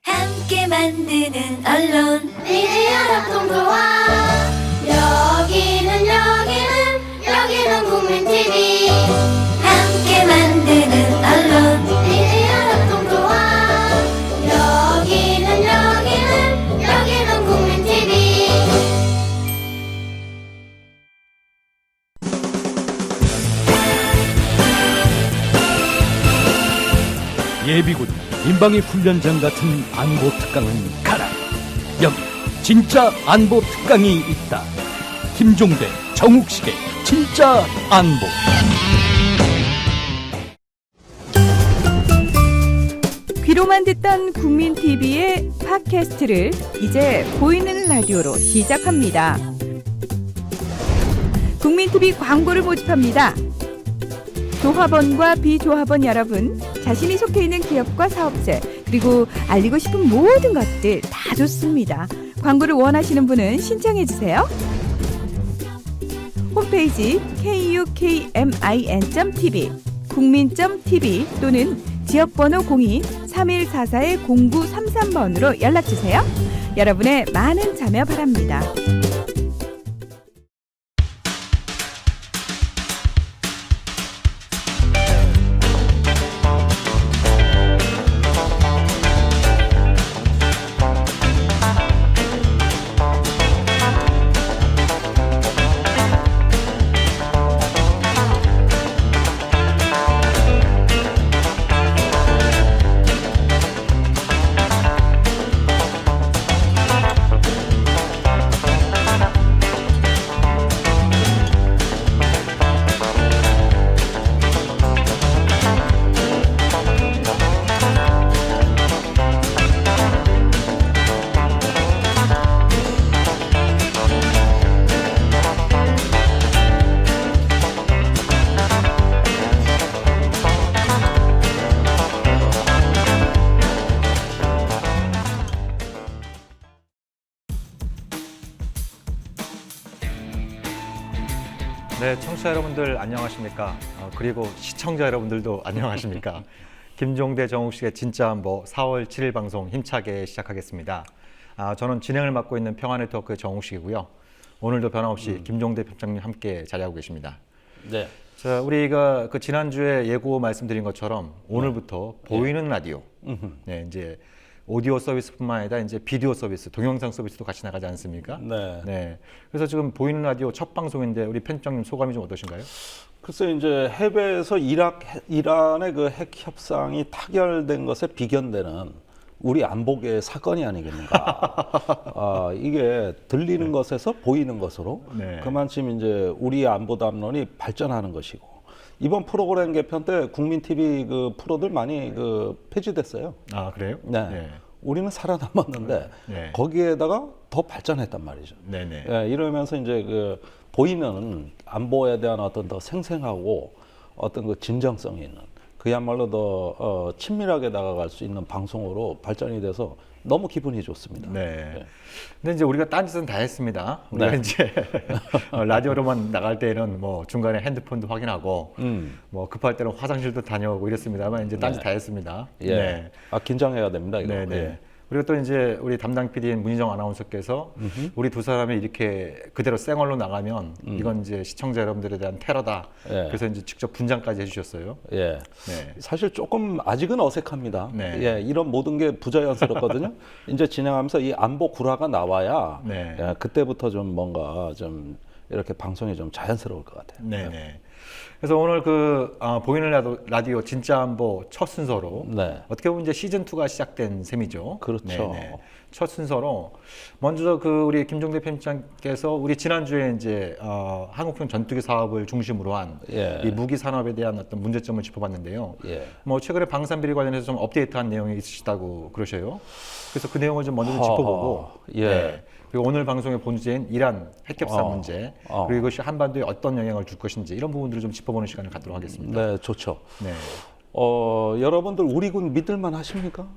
함께 만드는 언론 미디어 협동조합. 여기는 국민TV. 함께 만드는 언론 미디어 협동조합. 여기는 국민TV. 예비군 민방위 훈련장 같은 안보 특강은 가라. 여기 진짜 안보 특강이 있다. 김종대, 정욱식의 진짜 안보. 귀로만 듣던 국민TV의 팟캐스트를 이제 보이는 라디오로 시작합니다. 국민TV 광고를 모집합니다. 조합원과 비조합원 여러분, 자신이 속해 있는 기업과 사업체, 그리고 알리고 싶은 모든 것들 다 좋습니다. 광고를 원하시는 분은 신청해주세요. 홈페이지 kukmin.tv, 국민.tv 또는 지역번호 02-3144-0933번으로 연락주세요. 여러분의 많은 참여 바랍니다. 네, 청취자 여러분들 안녕하십니까? 그리고 시청자 여러분들도 안녕하십니까? 김종대 정욱식의 진짜 안보 4월 7일 방송 힘차게 시작하겠습니다. 저는 진행을 맡고 있는 평화네트워크 정욱식이고요. 오늘도 변함없이 김종대 편장님 함께 자리하고 계십니다. 네. 자, 우리가 그 지난주에 예고 말씀드린 것처럼 오늘부터 보이는 라디오, 네, 이제 오디오 서비스뿐만 아니라 이제 비디오 서비스, 동영상 서비스도 같이 나가지 않습니까? 네. 네. 그래서 지금 보이는 라디오 첫 방송인데 우리 편집장님 소감이 좀 어떠신가요? 글쎄 이제 해외에서 이란의 그 핵 협상이 타결된 것에 비견되는 우리 안보계의 사건이 아니겠는가. 이게 들리는 것에서 보이는 것으로 네. 그만큼 이제 우리 안보 담론이 발전하는 것이고 이번 프로그램 개편 때 국민TV 그 프로들 많이 그 폐지됐어요. 아, 그래요? 네. 네. 우리는 살아남았는데 네. 거기에다가 더 발전했단 말이죠. 네네. 예, 이러면서 이제 그 보이는 안보에 대한 어떤 더 생생하고 어떤 그 진정성이 있는 그야말로 더 친밀하게 다가갈 수 있는 방송으로 발전이 돼서 너무 기분이 좋습니다. 네. 근데 이제 우리가 딴짓은 다 했습니다. 우리가 네. 이제 라디오로만 나갈 때는 뭐 중간에 핸드폰도 확인하고 뭐 급할 때는 화장실도 다녀오고 이랬습니다만 이제 딴짓 다 했습니다. 예. 네. 긴장해야 됩니다. 이거. 네네. 예. 그리고 또 이제 우리 담당 PD인 문희정 아나운서께서 우리 두 사람이 이렇게 그대로 생얼로 나가면 이건 이제 시청자 여러분들에 대한 테러다. 예. 그래서 이제 직접 분장까지 해주셨어요. 예. 네. 사실 조금 아직은 어색합니다. 네. 예, 이런 모든 게 부자연스럽거든요. 이제 진행하면서 이 안보 구라가 나와야 네. 예, 그때부터 좀 뭔가 좀 이렇게 방송이 좀 자연스러울 것 같아요. 네네. 그래서 오늘 보이는 라디오 진짜 안보 첫 순서로 네. 어떻게 보면 이제 시즌 2가 시작된 셈이죠. 그렇죠. 네네. 첫 순서로 먼저 우리 김종대 편집장께서 우리 지난주에 이제 한국형 전투기 사업을 중심으로 한 예. 이 무기 산업에 대한 어떤 문제점을 짚어봤는데요. 예. 뭐 최근에 방산 비리 관련해서 좀 업데이트한 내용이 있으시다고 그러셔요. 그래서 그 내용을 좀 먼저 좀 짚어보고 예. 네. 그리고 오늘 방송의 본주제인 이란 핵협상 문제 그리고 이것이 한반도에 어떤 영향을 줄 것인지 이런 부분들을 좀 짚어보는 시간을 갖도록 하겠습니다. 네, 좋죠. 네. 여러분들 우리 군 믿을만 하십니까?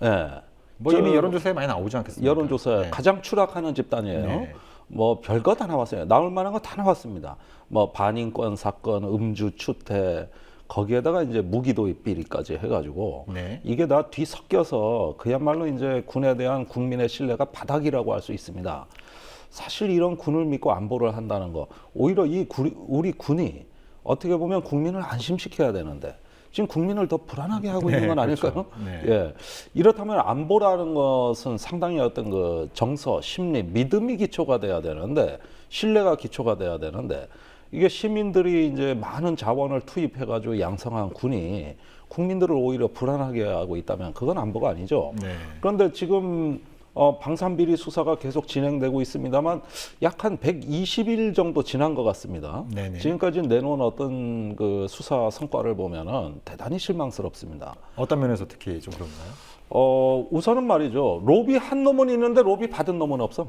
예. 뭐 이미 여론조사에 많이 나오지 않겠습니까? 여론조사에 네. 가장 추락하는 집단이에요. 네. 뭐 별거 다 나왔어요. 나올 만한 거 다 나왔습니다. 뭐 반인권 사건, 음주 추태, 거기에다가 이제 무기도입 비리까지 해가지고 네. 이게 다 뒤섞여서 그야말로 이제 군에 대한 국민의 신뢰가 바닥이라고 할 수 있습니다. 사실 이런 군을 믿고 안보를 한다는 거 오히려 우리 군이 어떻게 보면 국민을 안심시켜야 되는데 지금 국민을 더 불안하게 하고 있는 건 아닐까요? 그렇죠. 네. 예. 이렇다면 안보라는 것은 상당히 어떤 그 정서, 심리, 믿음이 기초가 돼야 되는데 신뢰가 기초가 돼야 되는데 이게 시민들이 이제 많은 자원을 투입해가지고 양성한 군이 국민들을 오히려 불안하게 하고 있다면 그건 안보가 아니죠. 네. 그런데 지금 방산비리 수사가 계속 진행되고 있습니다만 약 한 120일 정도 지난 것 같습니다. 네네. 지금까지 내놓은 어떤 그 수사 성과를 보면은 대단히 실망스럽습니다. 어떤 면에서 특히 좀 그런가요? 우선은 말이죠. 로비 한 놈은 있는데 로비 받은 놈은 없어.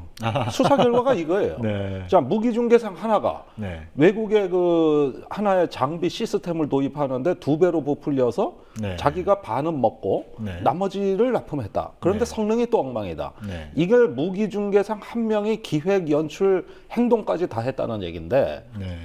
수사 결과가 이거예요. 네. 자, 무기중개상 하나가 네. 외국의 그 하나의 장비 시스템을 도입하는데 2배로 부풀려서 네. 자기가 반은 먹고 네. 나머지를 납품했다. 그런데 네. 성능이 또 엉망이다. 네. 이걸 무기중개상 한 명이 기획, 연출, 행동까지 다 했다는 얘기인데 네.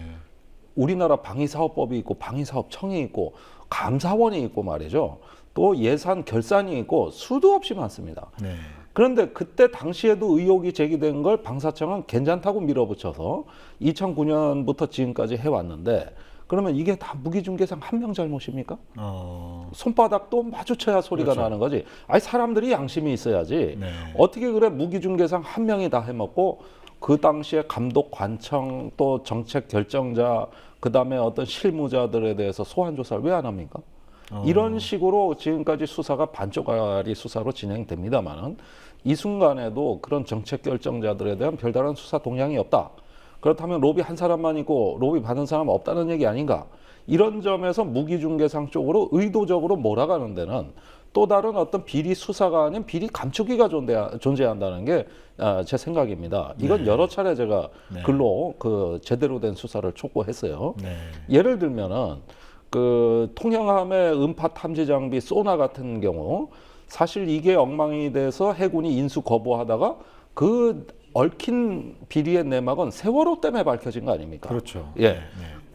우리나라 방위사업법이 있고 방위사업청이 있고 감사원이 있고 말이죠. 또 예산 결산이 있고 수도 없이 많습니다. 네. 그런데 그때 당시에도 의혹이 제기된 걸 방사청은 괜찮다고 밀어붙여서 2009년부터 지금까지 해왔는데 그러면 이게 다 무기중개상 한 명 잘못입니까? 손바닥도 마주쳐야 소리가 그렇죠. 나는 거지. 아니 사람들이 양심이 있어야지. 네. 어떻게 그래 무기중개상 한 명이 다 해먹고 그 당시에 감독 관청 또 정책 결정자 그다음에 어떤 실무자들에 대해서 소환 조사를 왜 안 합니까? 이런 식으로 지금까지 수사가 반쪽짜리 수사로 진행됩니다만은 이 순간에도 그런 정책 결정자들에 대한 별다른 수사 동향이 없다. 그렇다면 로비 한 사람만 있고 로비 받은 사람 없다는 얘기 아닌가? 이런 점에서 무기중개상 쪽으로 의도적으로 몰아가는 데는 또 다른 어떤 비리 수사가 아닌 비리 감추기가 존재한다는 게 제 생각입니다. 이건 네. 여러 차례 제가 네. 글로 그 제대로 된 수사를 촉구했어요. 네. 예를 들면은 그 통영함의 음파 탐지 장비 소나 같은 경우 사실 이게 엉망이 돼서 해군이 인수 거부하다가 그 얽힌 비리의 내막은 세월호 때문에 밝혀진 거 아닙니까? 그렇죠. 예. 네.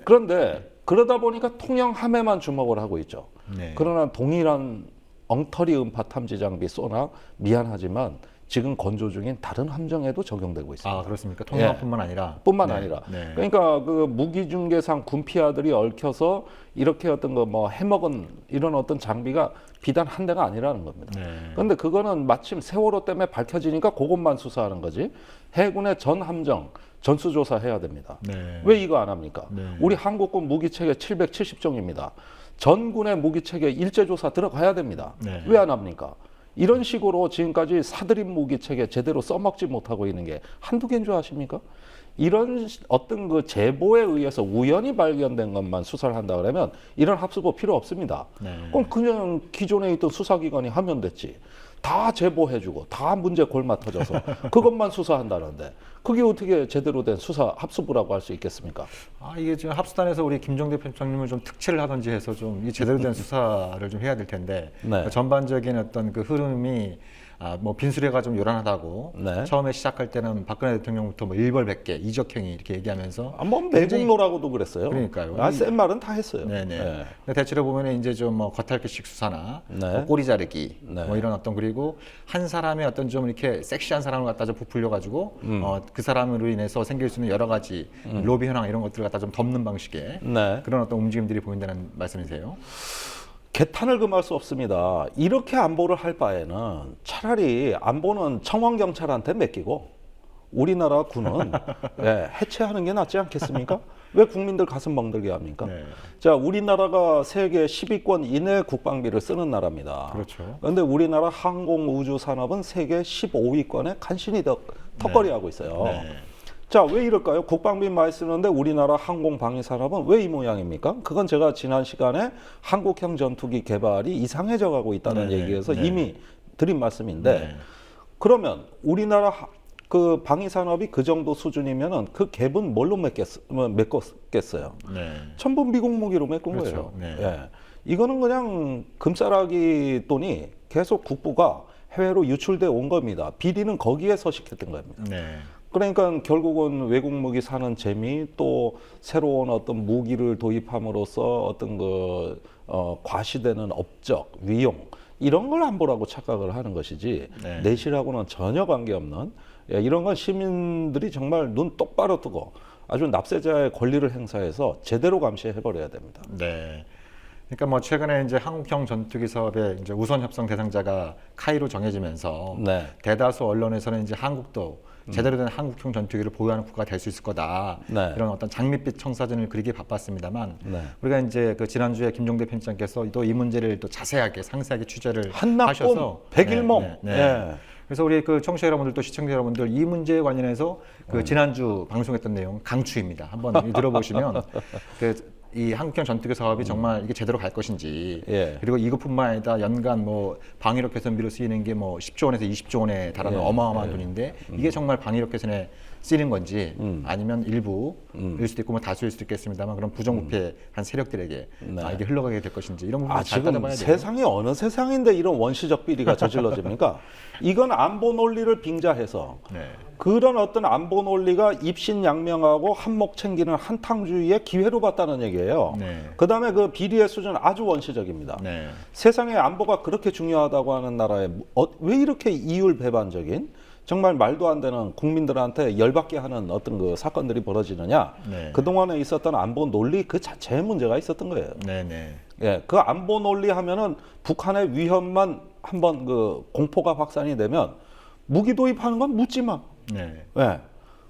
그런데 그러다 보니까 통영함에만 주목을 하고 있죠. 네. 그러나 동일한 엉터리 음파 탐지 장비 소나 미안하지만 지금 건조 중인 다른 함정에도 적용되고 있습니다. 아, 그렇습니까? 통영뿐만 아니라. 뿐만 네. 아니라 네. 그러니까 그 무기중개상 군피아들이 얽혀서 이렇게 어떤 거 뭐 해먹은 이런 어떤 장비가 비단 한 대가 아니라는 겁니다. 네. 그런데 그거는 마침 세월호 때문에 밝혀지니까 그것만 수사하는 거지 해군의 전 함정 전수조사해야 됩니다. 네. 왜 이거 안 합니까? 네. 우리 한국군 무기체계 770종입니다. 전군의 무기체계 일제조사 들어가야 됩니다. 네. 왜 안 합니까? 이런 식으로 지금까지 사드림 무기체계 제대로 써먹지 못하고 있는 게 한두 개인 줄 아십니까? 이런 어떤 그 제보에 의해서 우연히 발견된 것만 수사를 한다 그러면 이런 합수부 필요 없습니다. 네. 그럼 그냥 기존에 있던 수사기관이 하면 됐지. 다 제보해주고 다 문제 골마 터져서 그것만 수사한다는데 그게 어떻게 제대로 된 수사 합수부라고 할 수 있겠습니까? 아, 이게 지금 합수단에서 우리 김종대 편집장님을 좀 특채를 하든지 해서 좀 이 제대로 된 수사를 좀 해야 될 텐데 네. 전반적인 어떤 그 흐름이 뭐 빈수레가 좀 요란하다고 네. 처음에 시작할 때는 박근혜 대통령부터 뭐 일벌백계 이적행위 이렇게 얘기하면서 뭐 매국노라고도 그랬어요. 그러니까요. 센 말은 다 했어요. 네네. 네. 근데 대체로 보면 이제 좀 뭐 겉핥기식 수사나 네. 뭐 꼬리 자르기 네. 뭐 이런 어떤 그리고 한 사람의 어떤 좀 이렇게 섹시한 사람을 갖다 좀 부풀려 가지고 그 사람으로 인해서 생길 수 있는 여러 가지 로비 현황 이런 것들을 갖다 좀 덮는 방식의 네. 그런 어떤 움직임들이 보인다는 말씀이세요? 개탄을 금할 수 없습니다. 이렇게 안보를 할 바에는 차라리 안보는 청원경찰한테 맡기고 우리나라 군은 해체하는 게 낫지 않겠습니까? 왜 국민들 가슴 멍들게 합니까? 네. 자, 우리나라가 세계 10위권 이내 국방비를 쓰는 나라입니다. 그렇죠. 그런데 우리나라 항공우주 산업은 세계 15위권에 간신히 턱걸이하고 있어요. 네. 자, 왜 이럴까요? 국방비 많이 쓰는데 우리나라 항공방위 산업은 왜 이 모양입니까? 그건 제가 지난 시간에 한국형 전투기 개발이 이상해져 가고 있다는 네, 얘기에서 네. 이미 드린 말씀인데 네. 그러면 우리나라 그 방위 산업이 그 정도 수준이면은 그 갭은 뭘로 메꿨겠어요? 네. 전부 미국 무기로 메꾼 그렇죠. 거예요. 네. 예. 이거는 그냥 금싸라기 돈이 계속 국부가 해외로 유출돼 온 겁니다. 비리는 거기에 서식했던 겁니다. 네. 그러니까 결국은 외국 무기 사는 재미, 또 새로운 어떤 무기를 도입함으로써 어떤 과시되는 업적, 위용 이런 걸 안보라고 착각을 하는 것이지 네. 내실하고는 전혀 관계없는 이런 건 시민들이 정말 눈 똑바로 뜨고 아주 납세자의 권리를 행사해서 제대로 감시해버려야 됩니다. 네. 그러니까 뭐 최근에 이제 한국형 전투기 사업의 이제 우선 협상 대상자가 카이로 정해지면서 네. 대다수 언론에서는 이제 한국도 제대로 된 한국형 전투기를 보유하는 국가가 될 수 있을 거다. 네. 이런 어떤 장밋빛 청사진을 그리기 바빴습니다만 네. 우리가 이제 그 지난주에 김종대 편집장께서 또 이 문제를 또 자세하게 상세하게 취재를 한낙범 하셔서 백일몽. 예. 그래서 우리 그 청취자 여러분들 또 시청자 여러분들 이 문제에 관련해서 그 지난주 방송했던 내용 강추입니다. 한번 들어보시면 이 한국형 전투기 사업이 정말 이게 제대로 갈 것인지 예. 그리고 이것뿐만 아니라 연간 뭐 방위력 개선비로 쓰이는 게 뭐 10조 원에서 20조 원에 달하는 예. 어마어마한 돈인데 이게 정말 방위력 개선에 쓰이는 건지 아니면 일부일 수도 있고 뭐 다수일 수도 있겠습니다만 그런 부정부패한 세력들에게 이게 흘러가게 될 것인지 이런 부분을 잘 지금 따져봐야 돼요. 세상이 어느 세상인데 이런 원시적 비리가 저질러집니까? 이건 안보 논리를 빙자해서 네. 그런 어떤 안보 논리가 입신양명하고 한몫 챙기는 한탕주의의 기회로 봤다는 얘기예요. 네. 그다음에 그 비리의 수준은 아주 원시적입니다. 네. 세상에 안보가 그렇게 중요하다고 하는 나라에 왜 이렇게 이율배반적인 정말 말도 안 되는 국민들한테 열받게 하는 어떤 그 사건들이 벌어지느냐? 네. 그동안에 있었던 안보 논리 그 자체에 문제가 있었던 거예요. 네네. 예, 그 안보 논리 하면은 북한의 위협만 한번 그 공포가 확산이 되면 무기 도입하는 건 묻지 마. 네. 예.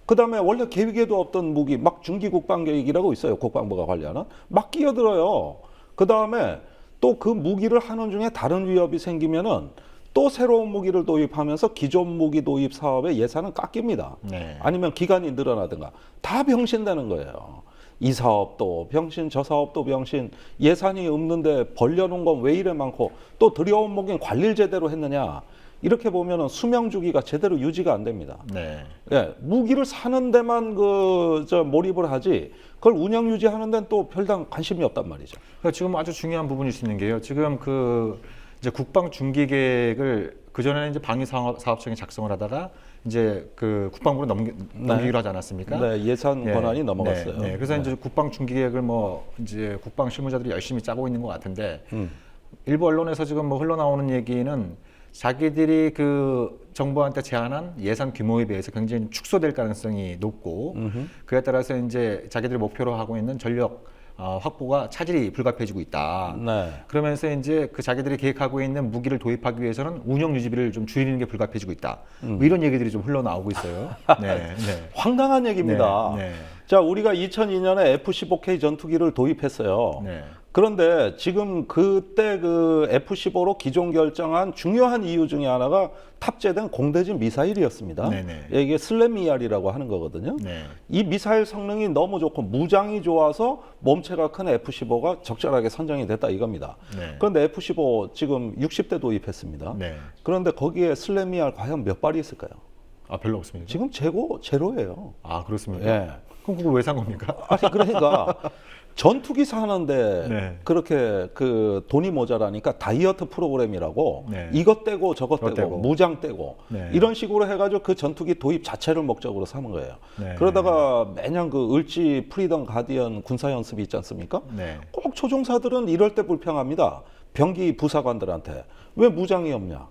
그다음에 원래 계획에도 없던 무기 막 중기 국방 계획이라고 있어요. 국방부가 관리하는 막 끼어들어요. 그다음에 또 그 무기를 하는 중에 다른 위협이 생기면은 또 새로운 무기를 도입하면서 기존 무기 도입 사업의 예산은 깎입니다. 네. 아니면 기간이 늘어나든가 다 병신되는 거예요. 이 사업도 병신, 저 사업도 병신, 예산이 없는데 벌려놓은 건 왜 이래 많고 또 들여온 무기는 관리를 제대로 했느냐. 이렇게 보면은 수명 주기가 제대로 유지가 안 됩니다. 네. 예, 무기를 사는 데만 몰입을 하지 그걸 운영 유지하는 데는 또 별당 관심이 없단 말이죠. 그러니까 지금 아주 중요한 부분이 있는 게요. 지금 이제 국방 중기 계획을 그 전에는 이제 방위사업청이 작성을 하다가 이제 그 국방부로 넘기기로 하지 않았습니까? 네, 예산 예, 권한이 넘어갔어요. 네, 네. 그래서 이제 국방 중기 계획을 뭐 이제 국방 실무자들이 열심히 짜고 있는 것 같은데 일부 언론에서 지금 뭐 흘러나오는 얘기는 자기들이 그 정부한테 제안한 예산 규모에 비해서 굉장히 축소될 가능성이 높고 그에 따라서 이제 자기들이 목표로 하고 있는 전력 확보가 차질이 불가피해지고 있다. 네. 그러면서 이제 그 자기들이 계획하고 있는 무기를 도입하기 위해서는 운영 유지비를 좀 줄이는 게 불가피해지고 있다. 뭐 이런 얘기들이 좀 흘러나오고 있어요. 네, 네. 황당한 얘기입니다. 네, 네. 자, 우리가 2002년에 F-15K 전투기를 도입했어요. 네. 그런데 지금 그때 그 F-15로 기존 결정한 중요한 이유 중에 하나가 탑재된 공대진 미사일이었습니다. 네네. 이게 슬램이알이라고 하는 거거든요. 네. 이 미사일 성능이 너무 좋고 무장이 좋아서 몸체가 큰 F-15가 적절하게 선정이 됐다 이겁니다. 네. 그런데 F-15 지금 60대 도입했습니다. 네. 그런데 거기에 슬램이알 과연 몇 발이 있을까요? 아 별로 없습니까? 지금 제로예요. 아 그렇습니까? 예. 그럼 그거 왜 산 겁니까? 아니 그러니까 전투기 사는데 네. 그렇게 그 돈이 모자라니까 다이어트 프로그램이라고 네. 이것 떼고 저것 저것 떼고 떼고. 무장 떼고 네. 이런 식으로 해가지고 그 전투기 도입 자체를 목적으로 삼은 거예요. 네. 그러다가 매년 그 을지 프리덤 가디언 군사 연습이 있지 않습니까? 네. 꼭 조종사들은 이럴 때 불평합니다. 병기 부사관들한테 왜 무장이 없냐?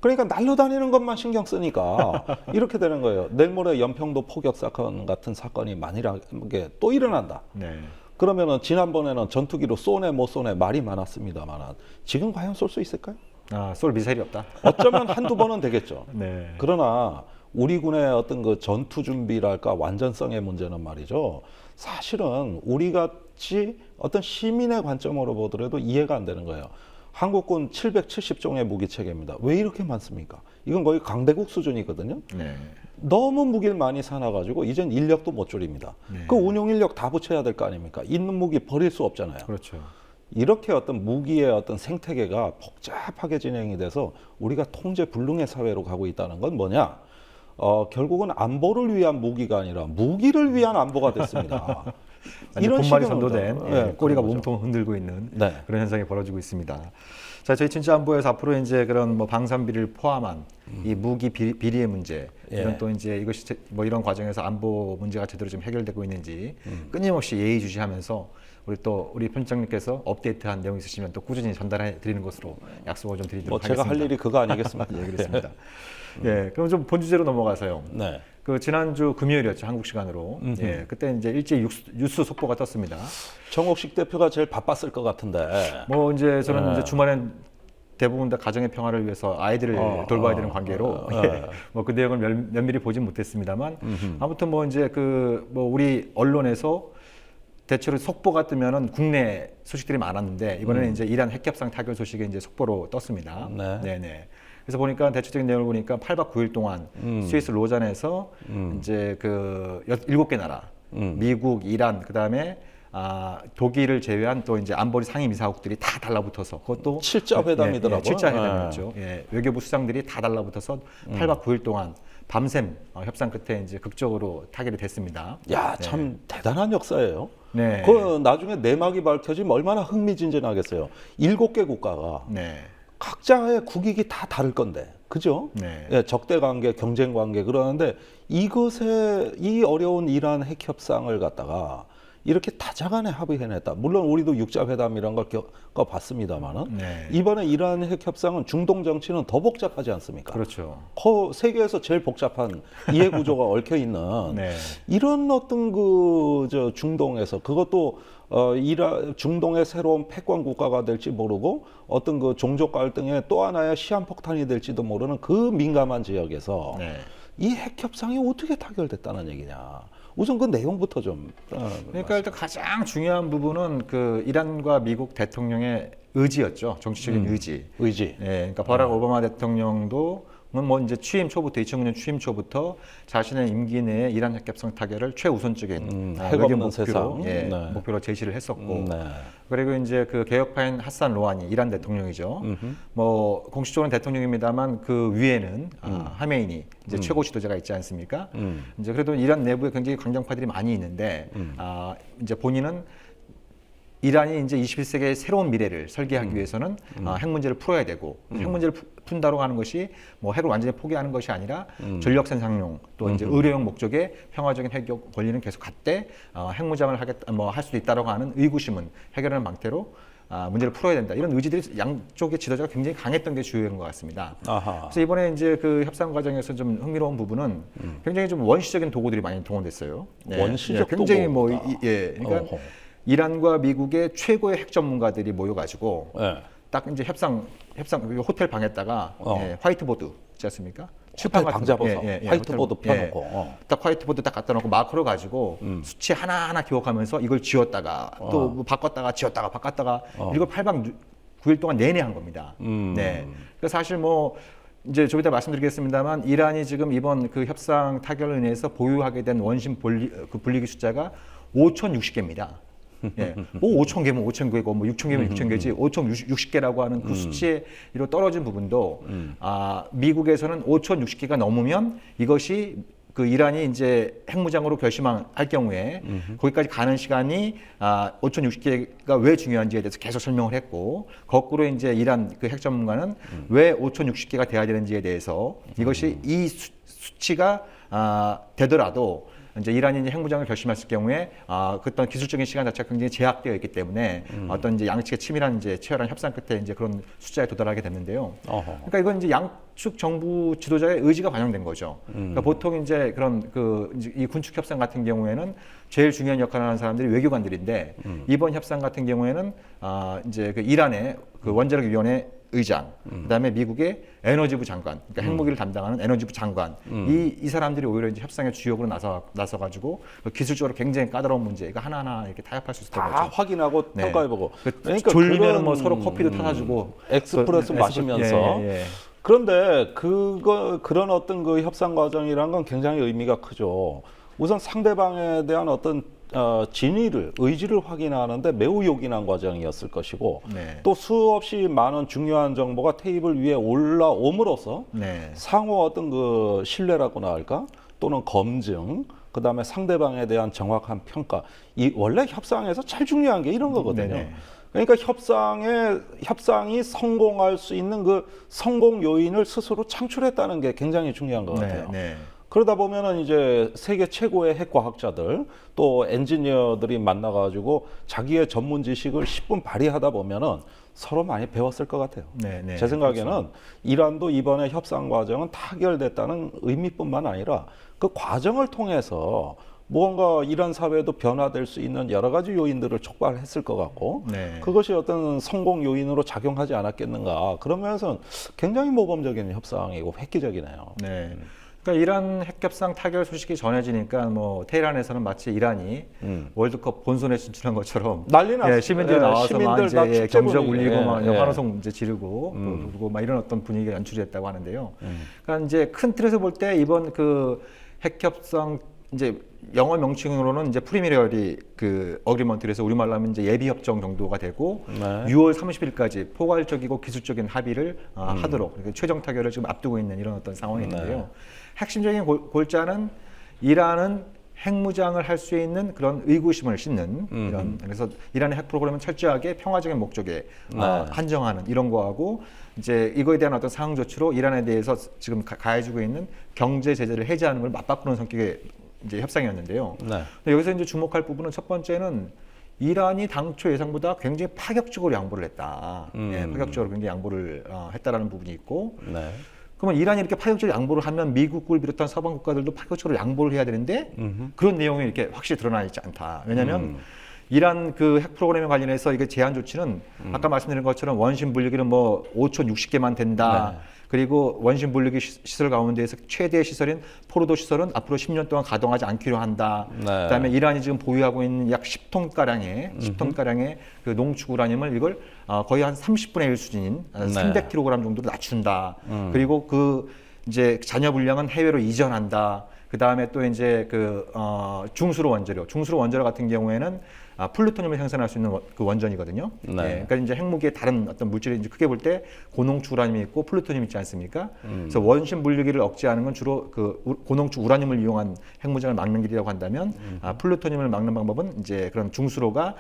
그러니까 날려다니는 것만 신경 쓰니까 이렇게 되는 거예요. 내일 모레 연평도 포격 사건 같은 사건이 만일하게 또 일어난다. 네. 그러면은 지난번에는 전투기로 쏘네 못 쏘네 말이 많았습니다만 지금 과연 쏠 수 있을까요? 아, 쏠 미사일이 없다. 어쩌면 한두 번은 되겠죠. 네. 그러나 우리 군의 어떤 그 전투 준비랄까 완전성의 문제는 말이죠. 사실은 우리 같이 어떤 시민의 관점으로 보더라도 이해가 안 되는 거예요. 한국군 770종의 무기 체계입니다. 왜 이렇게 많습니까? 이건 거의 강대국 수준이거든요. 네. 너무 무기를 많이 사놔가지고 이젠 인력도 못 줄입니다. 네. 그 운용 인력 다 붙여야 될 거 아닙니까? 있는 무기 버릴 수 없잖아요. 그렇죠. 이렇게 어떤 무기의 어떤 생태계가 복잡하게 진행이 돼서 우리가 통제 불능의 사회로 가고 있다는 건 뭐냐? 결국은 안보를 위한 무기가 아니라 무기를 위한 안보가 됐습니다. 본말이 식의 선도된 문제죠. 예, 네, 꼬리가 그런 거죠. 몸통 흔들고 있는 네. 그런 현상이 벌어지고 있습니다. 자, 저희 진짜 안보에서 앞으로 이제 그런 뭐 방산비를 포함한 이 무기 비리의 문제 예. 이런 또 이제 이것이 뭐 이런 과정에서 안보 문제가 제대로 좀 해결되고 있는지 끊임없이 예의주시하면서 우리 편집장님께서 업데이트한 내용 있으시면 또 꾸준히 전달해 드리는 것으로 약속을 좀 드리도록 뭐 하겠습니다. 제가 할 일이 그거 아니겠습니까? 예, 그렇습니다. 예, 그럼 좀 본 주제로 넘어가서요. 네. 그 지난주 금요일이었죠, 한국 시간으로. 예, 그때 이제 일제히 뉴스 속보가 떴습니다. 정옥식 대표가 제일 바빴을 것 같은데. 뭐 이제 저는 네. 이제 주말엔 대부분 다 가정의 평화를 위해서 아이들을 돌봐야 되는 관계로 뭐 그 내용을 면밀히 보진 못했습니다만 아무튼 뭐 이제 그 뭐 우리 언론에서 대체로 속보가 뜨면은 국내 소식들이 많았는데 이번에는 이제 이란 핵협상 타결 소식이 이제 속보로 떴습니다. 네. 네네. 그래서 보니까 대체적인 내용을 보니까 8박 9일 동안 스위스 로잔에서 이제 그 7개 나라, 미국, 이란, 그다음에 독일을 제외한 또 이제 안보리 상임이사국들이 다 달라붙어서 그것도 7자 회담이더라고요. 7자 회담이었죠. 예, 외교부 수장들이 다 달라붙어서 8박 9일 동안 밤샘 협상 끝에 이제 극적으로 타결이 됐습니다. 야, 참 대단한 역사예요. 네. 그 나중에 내막이 밝혀지면 얼마나 흥미진진하겠어요. 7개 국가가 네. 각자의 국익이 다 다를 건데, 그죠? 네. 예, 적대 관계, 경쟁 관계 그러는데 이것에 이 어려운 이란 핵 협상을 갖다가 이렇게 다자간에 합의해냈다. 물론 우리도 육자회담이란 걸 겪어봤습니다만은 네. 이번에 이란 핵 협상은 중동 정치는 더 복잡하지 않습니까? 그렇죠. 세계에서 제일 복잡한 이해 구조가 얽혀 있는 네. 이런 어떤 중동에서 그것도 중동의 새로운 패권 국가가 될지 모르고 어떤 그 종족 갈등의 또 하나의 시한폭탄이 될지도 모르는 그 민감한 지역에서 네. 이 핵 협상이 어떻게 타결됐다는 얘기냐. 우선 그 내용부터 좀. 그러니까 일단 가장 중요한 부분은 그 이란과 미국 대통령의 의지였죠. 정치적인 의지. 의지. 예, 그러니까 버락 오바마 대통령도 뭐 이제 취임 초부터 2009년 취임 초부터 자신의 임기 내에 이란 핵협상 타결을 최우선적인 핵 외교 없는 목표로 세상. 예, 네. 목표로 제시를 했었고 네. 그리고 이제 그 개혁파인 하산 로하니 이란 대통령이죠. 뭐 공식적으로는 대통령입니다만 그 위에는 하메이니 이제 최고 지도자가 있지 않습니까? 이제 그래도 이란 내부에 굉장히 강경파들이 많이 있는데 이제 본인은 이란이 이제 21세기의 새로운 미래를 설계하기 위해서는 핵 문제를 풀어야 되고 핵 문제를 푼다고 하는 것이 뭐 핵을 완전히 포기하는 것이 아니라 전력 생산용 또 이제 의료용 목적의 평화적인 핵 권리는 계속 갖되 핵 무장을 할 수도 있다라고 하는 의구심은 해결하는 방태로 문제를 풀어야 된다. 이런 의지들이 양쪽의 지도자가 굉장히 강했던 게 주요인 것 같습니다. 아하. 그래서 이번에 이제 그 협상 과정에서 좀 흥미로운 부분은 굉장히 좀 원시적인 도구들이 많이 동원됐어요. 네. 원시적 굉장히 도구다. 그러니까 어허. 이란과 미국의 최고의 핵 전문가들이 모여가지고 예. 딱 이제 협상 호텔 방에다가 예, 화이트보드 있지 않습니까? 호텔 방 잡아서 화이트보드 호텔, 펴놓고 딱 화이트보드 딱 갖다 놓고 마커를 가지고 수치 하나하나 기억하면서 이걸 지웠다가 또 뭐 바꿨다가 지웠다가 바꿨다가 이걸 8박 9일 동안 내내 한 겁니다. 네. 그래서 사실 뭐 이제 좀 이따 말씀드리겠습니다만 이란이 지금 이번 그 협상 타결로 인해서 보유하게 된 원심 분리기 숫자가 5,060개입니다. 예, 뭐 5천 개면 5천 개고 뭐 6천 개면 6천 개지 5,060개라고 하는 그 수치에 이로 떨어진 부분도 미국에서는 5,060개가 넘으면 이것이 그 이란이 이제 핵무장으로 결심할 경우에 거기까지 가는 시간이 5,060개가 왜 중요한지에 대해서 계속 설명을 했고 거꾸로 이제 이란 그 핵 전문가는 왜 5,060개가 돼야 되는지에 대해서 이것이 이 수치가 되더라도 이제 이란이 이제 핵무장을 결심했을 경우에 그 어떤 기술적인 시간 자체가 굉장히 제약되어 있기 때문에 어떤 이제 양측의 치밀한 이제 치열한 협상 끝에 이제 그런 숫자에 도달하게 됐는데요. 그러니까 이건 이제 양측 정부 지도자의 의지가 반영된 거죠. 그러니까 보통 이제 그런 이 군축 협상 같은 경우에는 제일 중요한 역할을 하는 사람들이 외교관들인데 이번 협상 같은 경우에는 이제 그 이란의 그 원자력 위원회 의장, 그다음에 미국의 에너지부 장관, 그러니까 핵무기를 담당하는 에너지부 장관, 이 사람들이 오히려 이제 협상의 주역으로 나서가지고 기술적으로 굉장히 까다로운 문제, 이거 하나하나 이렇게 타협할 수 있었던 다 거죠. 확인하고 네. 평가해보고. 그러니까 졸리면 뭐 서로 커피도 타다주고 엑스프레소 마시면서. 예. 그런데 그런 어떤 그 협상 과정이란 건 굉장히 의미가 크죠. 우선 상대방에 대한 어떤 의지를 확인하는데 매우 요긴한 과정이었을 것이고 네. 또 수없이 많은 중요한 정보가 테이블 위에 올라옴으로써 네. 상호 어떤 그 신뢰라고나 할까 또는 검증 그다음에 상대방에 대한 정확한 평가 이 원래 협상에서 제일 중요한 게 이런 거거든요. 네네. 그러니까 협상이 성공할 수 있는 그 성공 요인을 스스로 창출했다는 게 굉장히 중요한 것 같아요. 네. 그러다 보면은 이제 세계 최고의 핵과학자들 또 엔지니어들이 만나가지고 자기의 전문 지식을 10분 발휘하다 보면은 서로 많이 배웠을 것 같아요. 네, 제 생각에는 그렇죠. 이란도 이번에 협상 과정은 타결됐다는 의미뿐만 아니라 그 과정을 통해서 무언가 이란 사회도 변화될 수 있는 여러 가지 요인들을 촉발했을 것 같고 네. 그것이 어떤 성공 요인으로 작용하지 않았겠는가. 그런 면에서는 굉장히 모범적인 협상이고 획기적이네요. 네. 그러니까 이란 핵협상 타결 소식이 전해지니까 뭐 테헤란에서는 마치 이란이 월드컵 본선에 진출한 것처럼 난리 났어요. 시민들이 예, 나와서 막 시민들 다 이제 축제 경적 분위기. 울리고 예, 막 예. 환호성 이제 지르고 그리고 막 이런 어떤 분위기가 연출됐다고 하는데요. 그러니까 이제 큰 틀에서 볼 때 이번 그 핵협상 이제 영어 명칭으로는 이제 프리미리어리 그 어그리먼트에서 우리말로 하면 이제 예비 협정 정도가 되고 네. 6월 30일까지 포괄적이고 기술적인 합의를 하도록 그러니까 최종 타결을 지금 앞두고 있는 이런 어떤 상황이 있는데요. 네. 핵심적인 골자는 이란은 핵무장을 할 수 있는 그런 의구심을 싣는 이런 그래서 이란의 핵 프로그램은 철저하게 평화적인 목적에 한정하는 이런 거하고 이제 이거에 대한 어떤 상응 조치로 이란에 대해서 지금 가해지고 있는 경제 제재를 해제하는 걸 맞바꾸는 성격의 이제 협상이었는데요. 네. 근데 여기서 이제 주목할 부분은 첫 번째는 이란이 당초 예상보다 굉장히 파격적으로 양보를 했다. 예, 파격적으로 굉장히 양보를 했다라는 부분이 있고. 네. 그러면 이란이 이렇게 파격적으로 양보를 하면 미국을 비롯한 서방 국가들도 파격적으로 양보를 해야 되는데 그런 내용이 이렇게 확실히 드러나 있지 않다. 왜냐하면 이란 그 핵 프로그램에 관련해서 이게 제한 조치는 아까 말씀드린 것처럼 원심 분리기는 뭐 5,060개만 된다. 네. 그리고 원심 분리기 시설 가운데에서 최대 시설인 포르도 시설은 앞으로 10년 동안 가동하지 않기로 한다. 네. 그다음에 이란이 지금 보유하고 있는 약 10톤 가량의 그 농축 우라늄을 이걸 거의 한 30분의 1 수준인 300kg 정도로 낮춘다. 그리고 그 이제 잔여 분량은 해외로 이전한다. 그 다음에 또 이제 그 중수로 원자료 같은 경우에는 플루토늄을 생산할 수 있는 그 원전이거든요. 네. 예, 그러니까 이제 핵무기의 다른 어떤 물질이 이제 크게 볼 때 고농축 우라늄이 있고 플루토늄이 있지 않습니까? 그래서 원심 분리기를 억제하는 건 주로 그 고농축 우라늄을 이용한 핵무장을 막는 길이라고 한다면 플루토늄을 막는 방법은 이제 그런 중수로가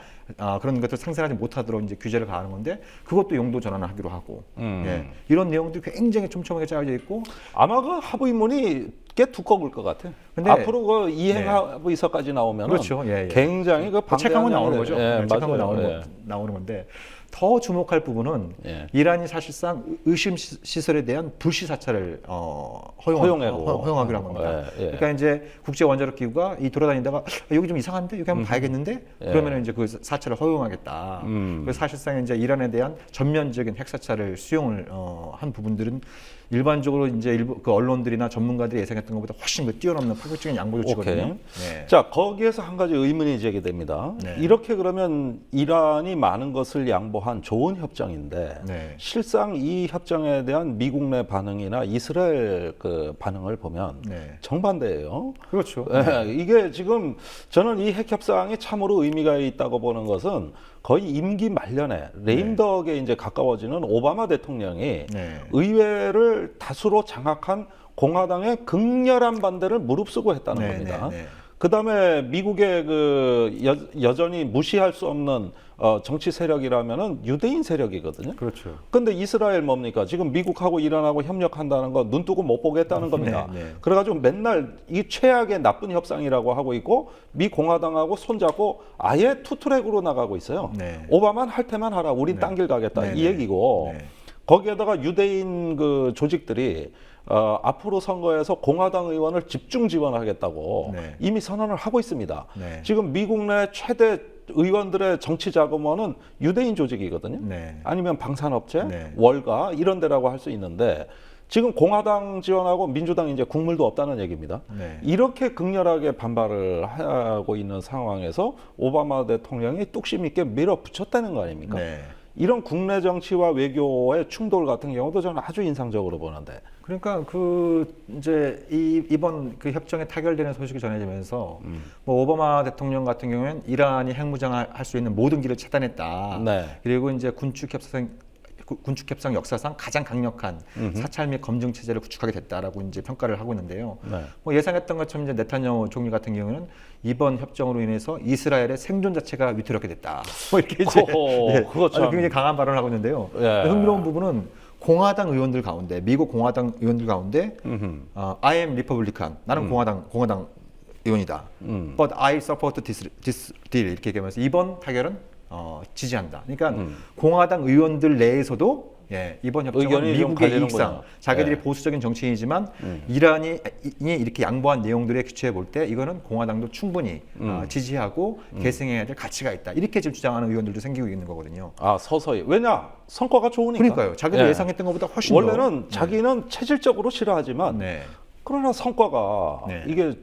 그런 것들 생산하지 못하도록 이제 규제를 가하는 건데 그것도 용도 전환을 하기로 하고 예, 이런 내용들이 굉장히 촘촘하게 짜여져 있고 아마 그 합의문이 꽤 두꺼울 것 같아요. 근데 앞으로 그 이행 합의서까지 나오면 그렇죠. 예, 예. 굉장히 그 책 한 권 방대한 나오는 거죠. 예, 책 한 권 맞아요. 나오는 건데 더 주목할 부분은 예. 이란이 사실상 의심 시설에 대한 불시 사찰을 허용하기로 한 겁니다. 예, 예. 그러니까 이제 국제 원자력 기구가 이 돌아다니다가 여기 좀 이상한데 여기 한번 봐야겠는데 그러면 이제 그 사찰을 허용하겠다. 그래서 사실상 이제 이란에 대한 전면적인 핵 사찰을 수용을 한 부분들은 일반적으로 이제 일부 그 언론들이나 전문가들이 예상했던 것보다 훨씬 그 뛰어넘는 파격적인 양보 조치거든요. 오케이. 네. 자, 거기에서 한 가지 의문이 제기됩니다. 네. 이렇게 그러면 이란이 많은 것을 양보한 좋은 협정인데 네. 실상 이 협정에 대한 미국 내 반응이나 이스라엘 그 반응을 보면 네. 정반대예요. 그렇죠. 예, 이게 지금 저는 이 핵 협상이 참으로 의미가 있다고 보는 것은 거의 임기 말년에 레임덕에 이제 가까워지는 오바마 대통령이 네. 의회를 다수로 장악한 공화당의 극렬한 반대를 무릅쓰고 했다는 네, 겁니다. 네, 네. 그다음에 미국의 그 여전히 무시할 수 없는 정치 세력이라면은 유대인 세력이거든요. 그렇죠. 근데 이스라엘 뭡니까? 지금 미국하고 이란하고 협력한다는 거 눈 뜨고 못 보겠다는 겁니다. 네, 네. 그래가지고 맨날 이 최악의 나쁜 협상이라고 하고 있고 미 공화당하고 손잡고 아예 투트랙으로 나가고 있어요. 네. 오바마는 할 테만 하라. 우린 딴 길 가겠다. 네, 이 네. 얘기고 네. 거기에다가 유대인 그 조직들이 앞으로 선거에서 공화당 의원을 집중 지원하겠다고 네. 이미 선언을 하고 있습니다. 네. 지금 미국 내 최대 의원들의 정치 자금원은 유대인 조직이거든요. 네. 아니면 방산업체, 네. 월가 이런 데라고 할 수 있는데 지금 공화당 지원하고 민주당 이제 국물도 없다는 얘기입니다. 네. 이렇게 극렬하게 반발을 하고 있는 상황에서 오바마 대통령이 뚝심 있게 밀어붙였다는 거 아닙니까? 네. 이런 국내 정치와 외교의 충돌 같은 경우도 저는 아주 인상적으로 보는데. 그러니까 그 이제 이번 그 협정에 타결되는 소식이 전해지면서 뭐 오바마 대통령 같은 경우에는 이란이 핵무장할 수 있는 모든 길을 차단했다. 네. 그리고 이제 군축 군축 협상 역사상 가장 강력한 사찰 및 검증 체제를 구축하게 됐다라고 이제 평가를 하고 있는데요. 네. 뭐 예상했던 것처럼 이제 네타냐후 총리 같은 경우는 이번 협정으로 인해서 이스라엘의 생존 자체가 위태롭게 됐다. 뭐 이렇게 이제 호호, 그거 참. 아주 굉장히 강한 발언을 하고 있는데요. 예. 흥미로운 부분은 공화당 의원들 가운데 미국 공화당 의원들 가운데 I am Republican 나는 공화당 의원이다. But I support this deal 이렇게 얘기하면서 이번 타결은 지지한다. 그러니까 공화당 의원들 내에서도 이번 협정은 의견이 좀 미국의 갈리는구나. 이익상 자기들이 예. 보수적인 정치인이지만 이란이 이렇게 양보한 내용들에 규치해 볼 때 이거는 공화당도 충분히 지지하고 계승해야 될 가치가 있다. 이렇게 지금 주장하는 의원들도 생기고 있는 거거든요. 아 서서히 왜냐 성과가 좋으니까. 그러니까요. 자기들 예. 예상했던 것보다 훨씬 원래는 자기는 체질적으로 싫어하지만 네. 그러나 성과가 네. 이게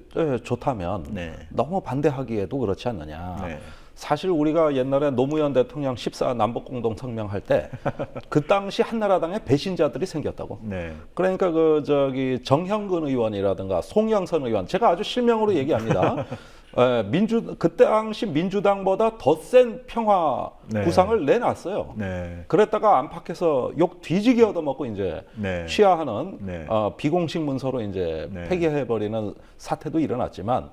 좋다면 네. 너무 반대하기에도 그렇지 않느냐. 네. 사실 우리가 옛날에 노무현 대통령 14 남북공동 성명할 때 그 당시 한나라당에 배신자들이 생겼다고. 네. 그러니까 그 정형근 의원이라든가 송영선 의원 제가 아주 실명으로 얘기합니다. 그때 당시 민주당보다 더 센 평화 네. 구상을 내놨어요. 네. 그랬다가 안팎에서 욕 뒤지게 얻어먹고 이제 네. 취하하는 네. 비공식 문서로 이제 네. 폐기해버리는 사태도 일어났지만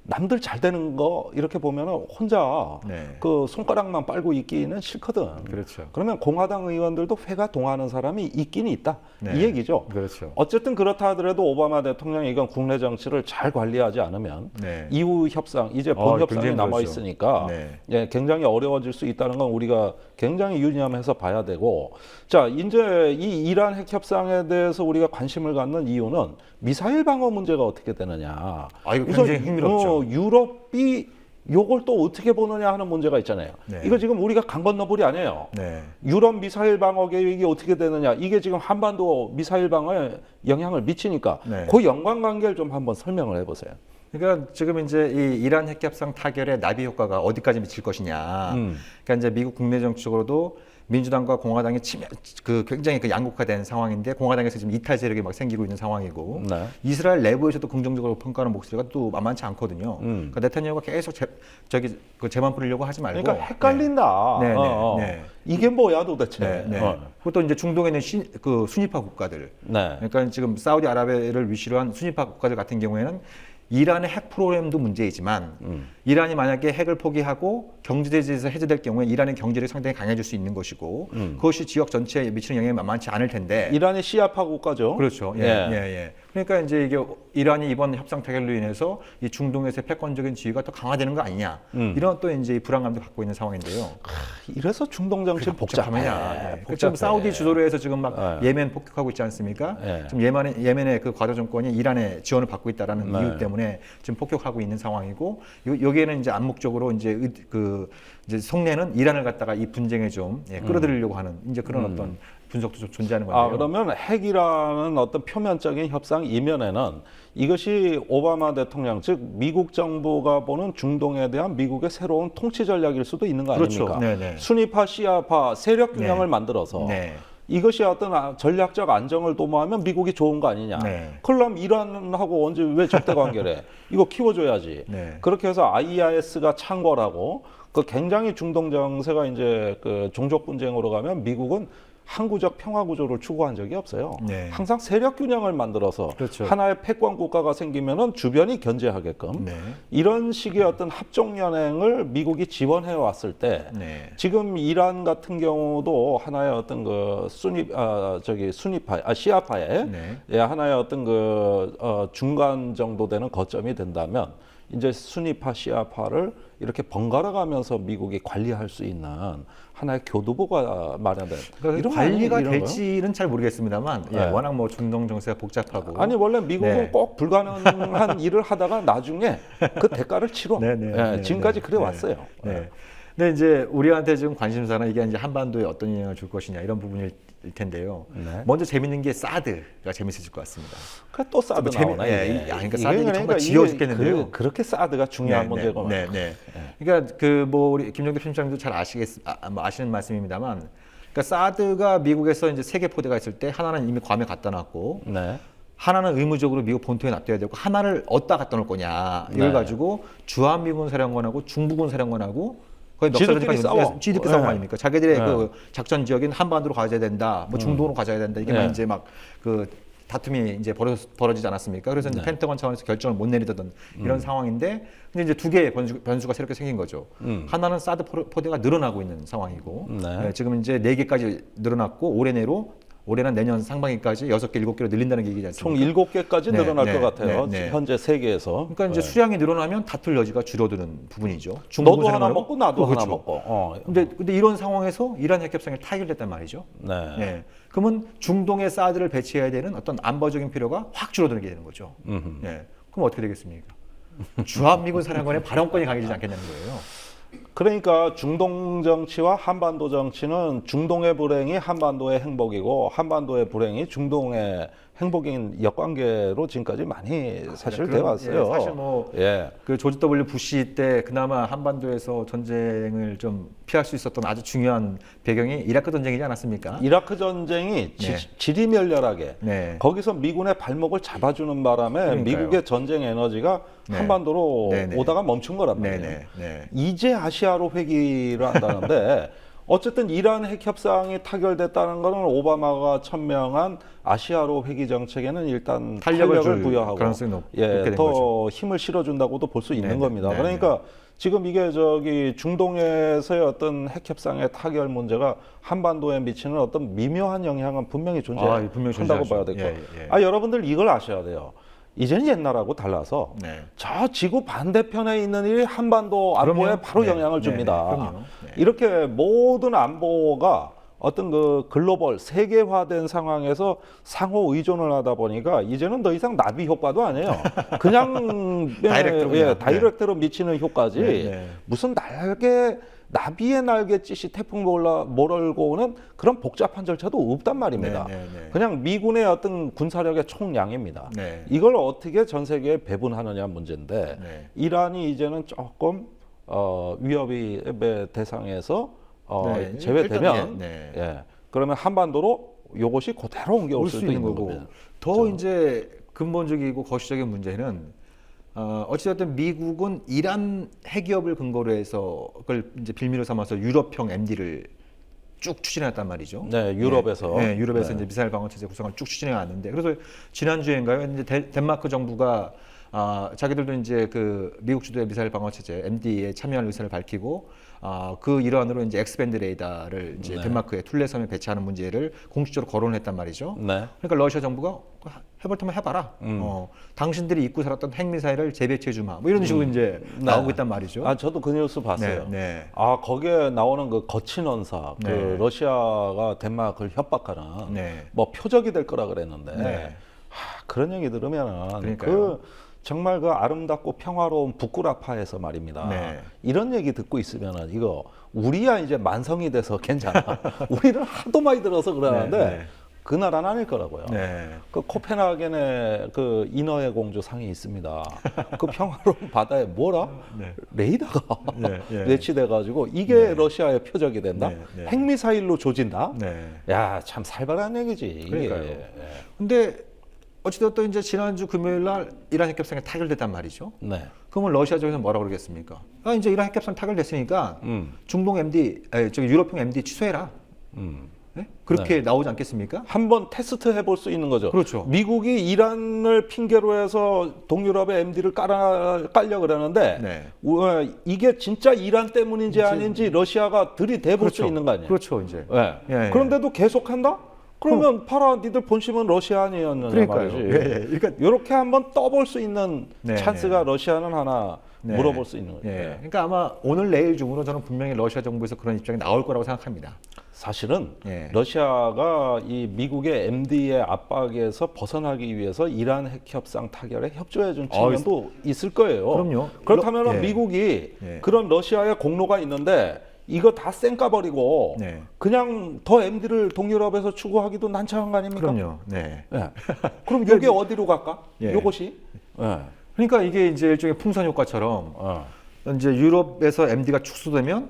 남들 잘 되는 거 이렇게 보면 혼자 네. 그 손가락만 빨고 있기는 싫거든. 그렇죠. 그러면 공화당 의원들도 회가 동하는 사람이 있긴 있다. 네. 이 얘기죠. 그렇죠. 어쨌든 그렇다 하더라도 오바마 대통령이 이건 국내 정치를 잘 관리하지 않으면 네. 이후 협상, 이제 본 협상이 굉장히 남아 그렇죠. 있으니까 네. 예, 굉장히 어려워질 수 있다는 건 우리가 굉장히 유념해서 봐야 되고, 자 이제 이 이란 핵 협상에 대해서 우리가 관심을 갖는 이유는 미사일 방어 문제가 어떻게 되느냐. 아, 이거 굉장히 흥미롭죠. 유럽이 요걸 또 어떻게 보느냐 하는 문제가 있잖아요. 네. 이거 지금 우리가 강 건너볼이 아니에요. 네. 유럽 미사일 방어 계획이 어떻게 되느냐. 이게 지금 한반도 미사일 방어에 영향을 미치니까 네. 그 연관관계를 좀 한번 설명을 해보세요. 그러니까 지금 이제 이 이란 핵 협상 타결의 나비 효과가 어디까지 미칠 것이냐. 그러니까 이제 미국 국내 정치적으로도 민주당과 공화당이 굉장히 양극화된 상황인데 공화당에서 지금 이탈 세력이 막 생기고 있는 상황이고 네. 이스라엘 내부에서도 긍정적으로 평가하는 목소리가 또 만만치 않거든요. 그러니까 네타냐후가 계속 재만 뿌리려고 하지 말고. 그러니까 헷갈린다. 네. 네. 이게 뭐야 도대체. 네. 네. 그것도 이제 중동에 있는 순위파 국가들. 네. 그러니까 지금 사우디아라비아를 위시로 한 순위파 국가들 같은 경우에는 이란의 핵 프로그램도 문제이지만 이란이 만약에 핵을 포기하고 경제 제재에서 해제될 경우에 이란의 경제력이 상당히 강해질 수 있는 것이고 그것이 지역 전체에 미치는 영향이 만만치 않을 텐데. 이란이 시아파 국가죠. 그렇죠. 예. 그러니까 이제 이게 이란이 이번 협상 타결로 인해서 이 중동에서의 패권적인 지위가 더 강화되는 거 아니냐. 이런 또 이제 불안감도 갖고 있는 상황인데요. 이래서 중동 정치 복잡하냐. 지금 사우디 주도로 해서 지금 막 예멘 폭격하고 있지 않습니까? 지금 예멘의 그 과도 정권이 이란의 지원을 받고 있다라는 이유 때문에 지금 폭격하고 있는 상황이고 여기에는 이제 암묵적으로 이제 이제 속내는 이란을 갖다가 이 분쟁에 좀 끌어들이려고 하는 이제 그런 어떤 분석도 좀 존재하는 건데요. 그러면 핵이라는 어떤 표면적인 협상 이면에는 이것이 오바마 대통령 즉 미국 정부가 보는 중동에 대한 미국의 새로운 통치 전략일 수도 있는 거 아닙니까? 네네. 순위파, 시아파 세력 균형을 만들어서 네. 이것이 어떤 전략적 안정을 도모하면 미국이 좋은 거 아니냐. 네. 그럼 이란하고 언제 왜 적대 관계래? 이거 키워줘야지. 네. 그렇게 해서 IIS가 창궐하고 그 굉장히 중동 정세가 이제 그 종족 분쟁으로 가면 미국은 항구적 평화 구조를 추구한 적이 없어요. 네. 항상 세력 균형을 만들어서 그렇죠. 하나의 패권 국가가 생기면은 주변이 견제하게끔 네. 이런 식의 어떤 합종 연행을 미국이 지원해 왔을 때 네. 지금 이란 같은 경우도 하나의 어떤 그 시아파의 네. 하나의 어떤 그 중간 정도 되는 거점이 된다면 이제 순위파 시아파를 이렇게 번갈아 가면서 미국이 관리할 수 있는 하나의 교두보가 마련된 그러니까 이런 관리가 이런 될지는 잘 모르겠습니다만 네. 워낙 뭐 중동 정세가 복잡하고 아니 원래 미국은 네. 꼭 불가능한 일을 하다가 나중에 그 대가를 치러 네. 지금까지 그래 왔어요. 네. 근데 이제 우리한테 지금 관심사는 이게 이제 한반도에 어떤 영향을 줄 것이냐 이런 부분일 텐데요. 네. 먼저 재밌는 게 사드가 재밌으실 것 같습니다. 또 사드 나오나 이게. 그러니까 사드 정말 지겨워 죽겠는데요. 그렇게 사드가 중요한 문제고. 네. 그러니까 우리 김정대 편집장도 잘 아시는 말씀입니다만, 그러니까 사드가 미국에서 이제 세 개 포대가 있을 때 하나는 이미 괌에 갖다 놨고. 네. 하나는 의무적으로 미국 본토에 납둬야 되고 하나를 어디다 갖다 놓을 거냐 이걸 네. 가지고 주한미군 사령관하고 중부군 사령관하고 거의 지들끼리 싸워. 지들끼리 싸움 네. 아닙니까? 자기들의 네. 그 작전 지역인 한반도로 가져야 된다, 뭐 중동으로 가져야 된다. 이게 막 네. 이제 막 그 다툼이 이제 벌어지지 않았습니까? 그래서 이제 네. 펜타곤 차원에서 결정을 못 내리던 이런 상황인데, 근데 이제 두 개의 변수가 새롭게 생긴 거죠. 하나는 사드 포대가 늘어나고 있는 상황이고, 네. 네, 지금 이제 4개까지 늘어났고 올해는 내년 상반기까지 6개, 7개로 늘린다는 게 얘기지 총 않습니까? 7개까지 네, 늘어날 네, 것 같아요. 네, 네. 현재 세계에서. 그러니까 이제 네. 수량이 늘어나면 다툴 여지가 줄어드는 부분이죠. 너도 하나 사령관하고. 먹고 나도 그렇죠. 하나 먹고. 근데 이런 상황에서 이란 핵협상이 타결됐단 말이죠. 네. 네. 그러면 중동에 사드를 배치해야 되는 어떤 안보적인 필요가 확 줄어들게 되는 거죠. 음흠. 네. 그럼 어떻게 되겠습니까? 주한미군 사령관의 발언권이 강해지지 않겠냐는 거예요. 그러니까 중동 정치와 한반도 정치는 중동의 불행이 한반도의 행복이고 한반도의 불행이 중동의 행복인 역관계로 지금까지 많이 사실 그런, 되어 왔어요. 예, 사실 뭐 예. 그 조지 W 부시 때 그나마 한반도에서 전쟁을 좀 피할 수 있었던 아주 중요한 배경이 이라크 전쟁이지 않았습니까? 이라크 전쟁이 네. 지리멸렬하게 네. 거기서 미군의 발목을 잡아주는 바람에 그러니까요. 미국의 전쟁 에너지가 네. 한반도로 네, 네. 오다가 멈춘 거란 말이에요. 네, 네. 이제 아시아로 회귀를 한다는데 어쨌든 이란 핵 협상이 타결됐다는 것은 오바마가 천명한 아시아로 회귀 정책에는 일단 탄력을 줄 부여하고 가능성이 높게 예, 된 더 거죠. 힘을 실어준다고도 볼 수 있는 네, 겁니다. 네, 그러니까 지금 이게 중동에서의 어떤 핵 협상의 타결 문제가 한반도에 미치는 어떤 미묘한 영향은 분명히 분명히 존재한다고 존재하죠. 봐야 될 거예요. 예. 여러분들 이걸 아셔야 돼요. 이제는 옛날하고 달라서 네. 저 지구 반대편에 있는 일이 한반도 안보에 그럼요. 바로 네, 영향을 네, 줍니다. 네, 그럼요. 네. 이렇게 모든 안보가 어떤 그 글로벌 세계화된 상황에서 상호 의존을 하다 보니까 이제는 더 이상 나비 효과도 아니에요. 그냥 다이렉트로 그냥. 다이렉트로 미치는 효과지. 네, 네. 무슨 나비의 날갯짓이 태풍 몰고 오는 그런 복잡한 절차도 없단 말입니다. 네, 네, 네. 그냥 미군의 어떤 군사력의 총량입니다. 네. 이걸 어떻게 전 세계에 배분하느냐 문제인데 네. 이란이 이제는 조금 위협의 대상에서 네, 제외되면 일단, 네. 예, 그러면 한반도로 요것이 그대로 옮겨올 올 수 수도 있는 있는 거고 겁니다. 더 이제 근본적이고 거시적인 문제는 어찌됐든 미국은 이란 핵기업을 근거로 해서 그걸 이제 빌미로 삼아서 유럽형 MD를 쭉 추진해왔단 말이죠. 네, 유럽에서. 네, 유럽에서 네. 이제 미사일 방어 체제 구성을 쭉 추진해 왔는데 그래서 지난주에인가요? 이제 덴마크 정부가 자기들도 이제 그 미국 주도의 미사일 방어 체제 MD에 참여할 의사를 밝히고 그 일환으로 이제 엑스밴드 레이더를 이제 네. 덴마크의 툴레섬에 배치하는 문제를 공식적으로 거론했단 말이죠. 네. 그러니까 러시아 정부가 해볼 테면 해봐라. 당신들이 잊고 살았던 핵미사일을 재배치해 주마. 뭐 이런 식으로 이제 나오고 있단 말이죠. 저도 그 뉴스 봤어요. 네, 네. 거기에 나오는 그 거친 언사, 그 네. 러시아가 덴마크를 협박하는 네. 뭐 표적이 될 거라 그랬는데 네. 그런 얘기 들으면은 그러니까요. 정말 그 아름답고 평화로운 북구라파에서 말입니다. 네. 이런 얘기 듣고 있으면은 이거 우리야 이제 만성이 돼서 괜찮아. 우리는 하도 많이 들어서 그러는데 네, 네. 그 나라는 아닐 거라고요. 네. 그 코펜하겐에 그 인어의 공주 상이 있습니다. 그 평화로운 바다에 뭐라? 네. 레이더가 네, 네. 배치돼 가지고 이게 네. 러시아의 표적이 된다. 네, 네. 핵미사일로 조진다. 네. 야, 참 살벌한 얘기지. 이게. 그러니까요. 근데 어찌됐든 이제 지난주 금요일 날 이란 핵협상이 타결됐단 말이죠. 네. 그러면 러시아 쪽에서 뭐라 그러겠습니까? 이제 이란 핵협상 타결됐으니까 중동 MD, 유럽형 MD 취소해라. 네? 그렇게 나오지 않겠습니까? 한번 테스트 해볼 수 있는 거죠. 그렇죠. 미국이 이란을 핑계로 해서 동유럽의 MD를 깔려 그러는데 네. 이게 진짜 이란 때문인지 아닌지 러시아가 들이대볼 수 있는 거 아니에요. 그렇죠, 이제. 예. 예, 예. 그런데도 계속한다? 그러면 봐라, 니들 본심은 러시아 아니었느냐 그러니까요. 말이지. 예, 예. 그러니까 이렇게 한번 떠볼 수 있는 네, 찬스가 러시아는 하나 네. 물어볼 수 있는 거예요. 예. 그러니까 아마 오늘 내일 중으로 저는 분명히 러시아 정부에서 그런 입장이 나올 거라고 생각합니다. 사실은 예. 러시아가 이 미국의 MD의 압박에서 벗어나기 위해서 이란 핵 협상 타결에 협조해 준 측면도 있을 거예요. 그럼요. 그렇다면 예. 미국이 예. 그런 러시아의 공로가 있는데 이거 다 쌩까버리고 네. 그냥 더 MD를 동유럽에서 추구하기도 난처한 거 아닙니까? 그럼요. 네. 예. 그럼 이게 어디로 갈까? 예. 요것이? 예. 그러니까 이게 이제 일종의 풍선 효과처럼 이제 유럽에서 MD가 축소되면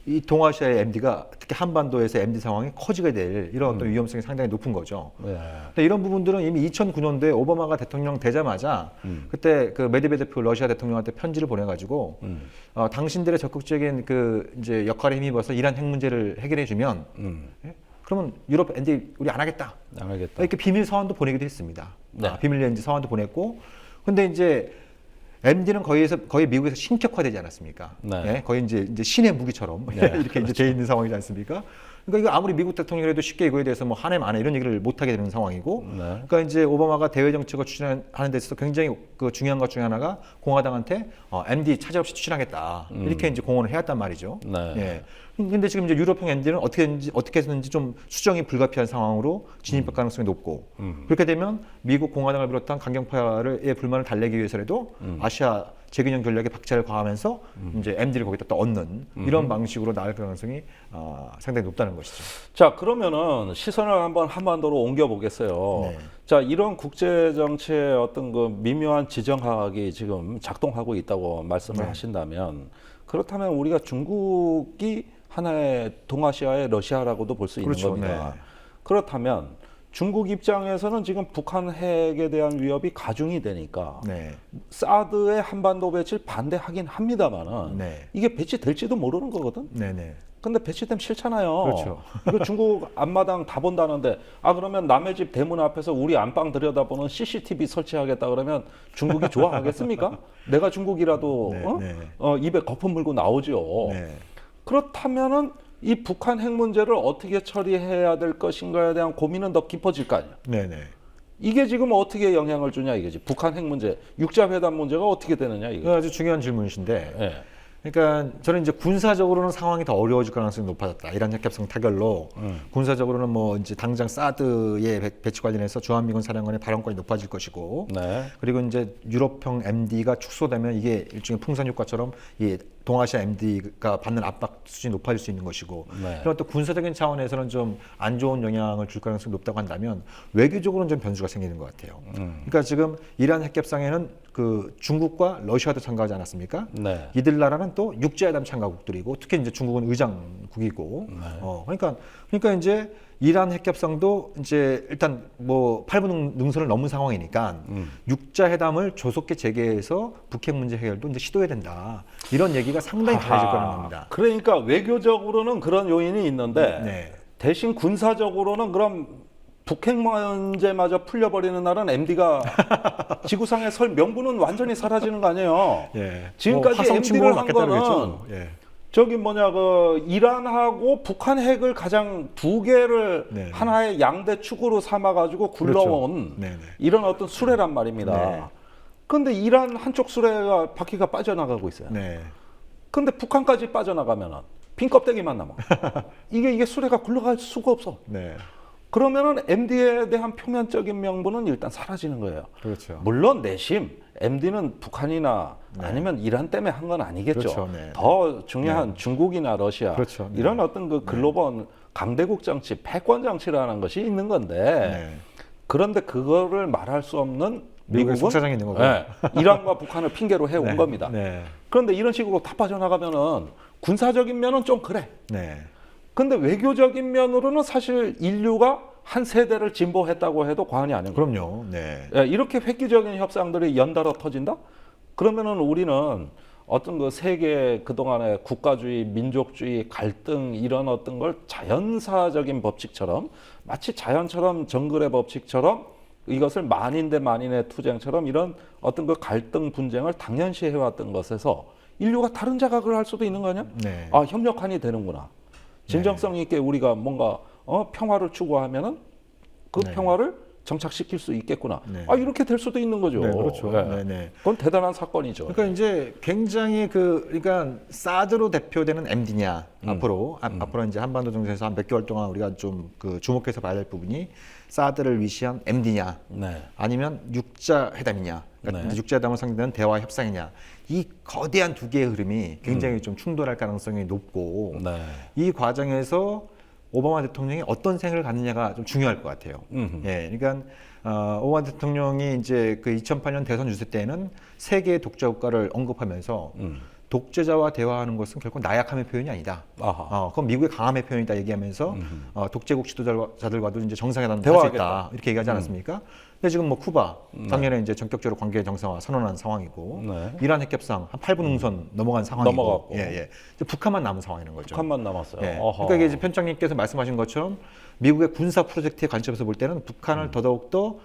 이 동아시아의 MD가 특히 한반도에서 MD 상황이 커지게 될 이런 어떤 위험성이 상당히 높은 거죠. 네. 근데 이런 부분들은 이미 2009년도에 오바마가 대통령 되자마자 그때 그 메드베데프 러시아 대통령한테 편지를 보내가지고 당신들의 적극적인 그 이제 역할에 힘입어서 이란 핵 문제를 해결해주면 예? 그러면 유럽 MD 우리 안 하겠다. 안 하겠다. 이렇게 비밀 서한도 보내기도 했습니다. 네. 비밀 연지 서한도 보냈고, 근데 이제 MD는 거의 미국에서 신격화되지 않았습니까? 네. 예? 거의 이제 신의 무기처럼 이렇게 이제 돼 있는 상황이지 않습니까? 그러니까 이거 아무리 미국 대통령이라도 쉽게 이거에 대해서 뭐 하네 마네 이런 얘기를 못 하게 되는 상황이고, 네. 그러니까 이제 오바마가 대외 정책을 추진하는 데 있어서 굉장히 그 중요한 것 중에 하나가 공화당한테 MD 차질 없이 추진하겠다 이렇게 이제 공언을 해왔단 말이죠. 네. 예. 근데 지금 이제 유럽형 MD는 어떻게 해서든지 좀 수정이 불가피한 상황으로 진입할 가능성이 높고 그렇게 되면 미국 공화당을 비롯한 강경파의 불만을 달래기 위해서라도 아시아 재균형 전략에 박차를 가하면서 이제 MD를 거기다 또 얻는 이런 방식으로 나갈 가능성이 상당히 높다는 것이죠. 자, 그러면은 시선을 한번 한반도로 옮겨 보겠어요. 네. 자, 이런 국제 정치의 어떤 그 미묘한 지정학이 지금 작동하고 있다고 말씀을 네. 하신다면, 그렇다면 우리가 중국이 하나의 동아시아의 러시아라고도 볼 수 있는 그렇죠. 겁니다. 네. 그렇다면 중국 입장에서는 지금 북한 핵에 대한 위협이 가중이 되니까 네. 사드의 한반도 배치를 반대하긴 합니다만은 네. 이게 배치될지도 모르는 거거든. 네네. 근데 배치되면 싫잖아요. 그렇죠. 이거 중국 앞마당 다 본다는데, 그러면 남의 집 대문 앞에서 우리 안방 들여다보는 CCTV 설치하겠다 그러면 중국이 좋아하겠습니까? 내가 중국이라도 네, 네. 입에 거품 물고 나오죠. 네. 그렇다면은 이 북한 핵 문제를 어떻게 처리해야 될 것인가에 대한 고민은 더 깊어질 거 아니에요. 네네. 이게 지금 어떻게 영향을 주냐 이거지. 북한 핵 문제, 육자회담 문제가 어떻게 되느냐 이거. 이거 아주 중요한 질문이신데, 예. 그러니까 저는 이제 군사적으로는 상황이 더 어려워질 가능성이 높아졌다. 이란 핵협상 타결로 군사적으로는 뭐 이제 당장 사드의 배치 관련해서 주한미군 사령관의 발언권이 높아질 것이고, 네. 그리고 이제 유럽형 MD가 축소되면 이게 일종의 풍선 효과처럼 이 동아시아 MD가 받는 압박 수준이 높아질 수 있는 것이고, 네. 이런 또 군사적인 차원에서는 좀 안 좋은 영향을 줄 가능성이 높다고 한다면 외교적으로는 좀 변수가 생기는 것 같아요. 그러니까 지금 이란 핵협상에는 그 중국과 러시아도 참가하지 않았습니까? 네. 이들 나라는 또 육자회담 참가국들이고, 특히 이제 중국은 의장국이고, 그러니까 이제 이란 핵협상도 이제 일단 뭐 8분 능선을 넘은 상황이니까 육자회담을 조속히 재개해서 북핵 문제 해결도 이제 시도해야 된다. 이런 얘기가 상당히 강해질 거라는 겁니다. 그러니까 외교적으로는 그런 요인이 있는데 네. 대신 군사적으로는 그럼 북핵 문제마저 풀려버리는 날은 MD가 지구상에 설 명분은 완전히 사라지는 거 아니에요. 예. 지금까지 화성 MD를 침공을 한 막겠다는 거는 거겠죠. 예. 저기 그 이란하고 북한 핵을 가장 두 개를 네, 네. 하나의 양대 축으로 삼아가지고 굴러온 그렇죠. 네, 네. 이런 어떤 수레란 말입니다. 네. 그런데 이란 한쪽 수레가 바퀴가 빠져나가고 있어요. 네. 근데 북한까지 빠져나가면은 빈 껍데기만 남아. 이게 수레가 굴러갈 수가 없어. 네. 그러면은 MD에 대한 표면적인 명분은 일단 사라지는 거예요. 그렇죠. 물론 내심 MD는 북한이나 아니면 이란 때문에 한 건 아니겠죠. 그렇죠. 네. 더 중요한 중국이나 러시아 그렇죠. 네. 이런 어떤 그 글로벌 강대국 정치, 패권 정치라는 것이 있는 건데 네. 그런데 그거를 말할 수 없는 미국의 미국은 속사정이 있는 거고요. 네, 이란과 북한을 핑계로 해온 네. 겁니다. 네. 그런데 이런 식으로 다 빠져나가면은 군사적인 면은 좀 그래. 네. 근데 외교적인 면으로는 사실 인류가 한 세대를 진보했다고 해도 과언이 아닌 거예요. 그럼요. 네. 예, 이렇게 획기적인 협상들이 연달아 터진다? 그러면은 우리는 어떤 그 세계 그동안의 국가주의, 민족주의, 갈등 이런 어떤 걸 자연사적인 법칙처럼 마치 자연처럼 정글의 법칙처럼 이것을 만인 대 만인의 투쟁처럼 이런 어떤 그 갈등 분쟁을 당연시 해왔던 것에서 인류가 다른 자각을 할 수도 있는 거 아니야? 네. 협력한이 되는구나. 진정성 있게 우리가 뭔가 평화를 추구하면은 그 네. 평화를 정착시킬 수 있겠구나. 네. 이렇게 될 수도 있는 거죠. 네, 그렇죠. 예. 네, 네. 그건 대단한 사건이죠. 그러니까 이제 굉장히 그러니까 사드로 대표되는 MD냐 앞으로 이제 한반도 정세에서 한 몇 개월 동안 우리가 좀 그 주목해서 봐야 될 부분이 사드를 위시한 MD냐 네. 아니면 육자 회담이냐 그러니까 네. 육자 회담을 상대하는 대화 협상이냐 이 거대한 두 개의 흐름이 굉장히 좀 충돌할 가능성이 높고 네. 이 과정에서 오바마 대통령이 어떤 생각을 갖느냐가 좀 중요할 것 같아요. 예, 그러니까 오바마 대통령이 이제 그 2008년 대선 유세 때에는 세 개의 독자 국가를 언급하면서 독재자와 대화하는 것은 결코 나약함의 표현이 아니다. 아하. 그건 미국의 강함의 표현이다 얘기하면서 독재국 지도자들과도 이제 정상회담 할수 있다 이렇게 얘기하지 않았습니까? 근데 지금 뭐 쿠바 작년에 이제 전격적으로 관계 정상화 선언한 상황이고 네. 이란 핵협상 한 8분 응선 넘어간 상황이고 넘어갔고. 예. 이제 북한만 남은 상황이라는 거죠. 북한만 남았어요. 예. 어허. 그러니까 이게 이제 편장님께서 말씀하신 것처럼 미국의 군사 프로젝트의 관점에서 볼 때는 북한을 더더욱더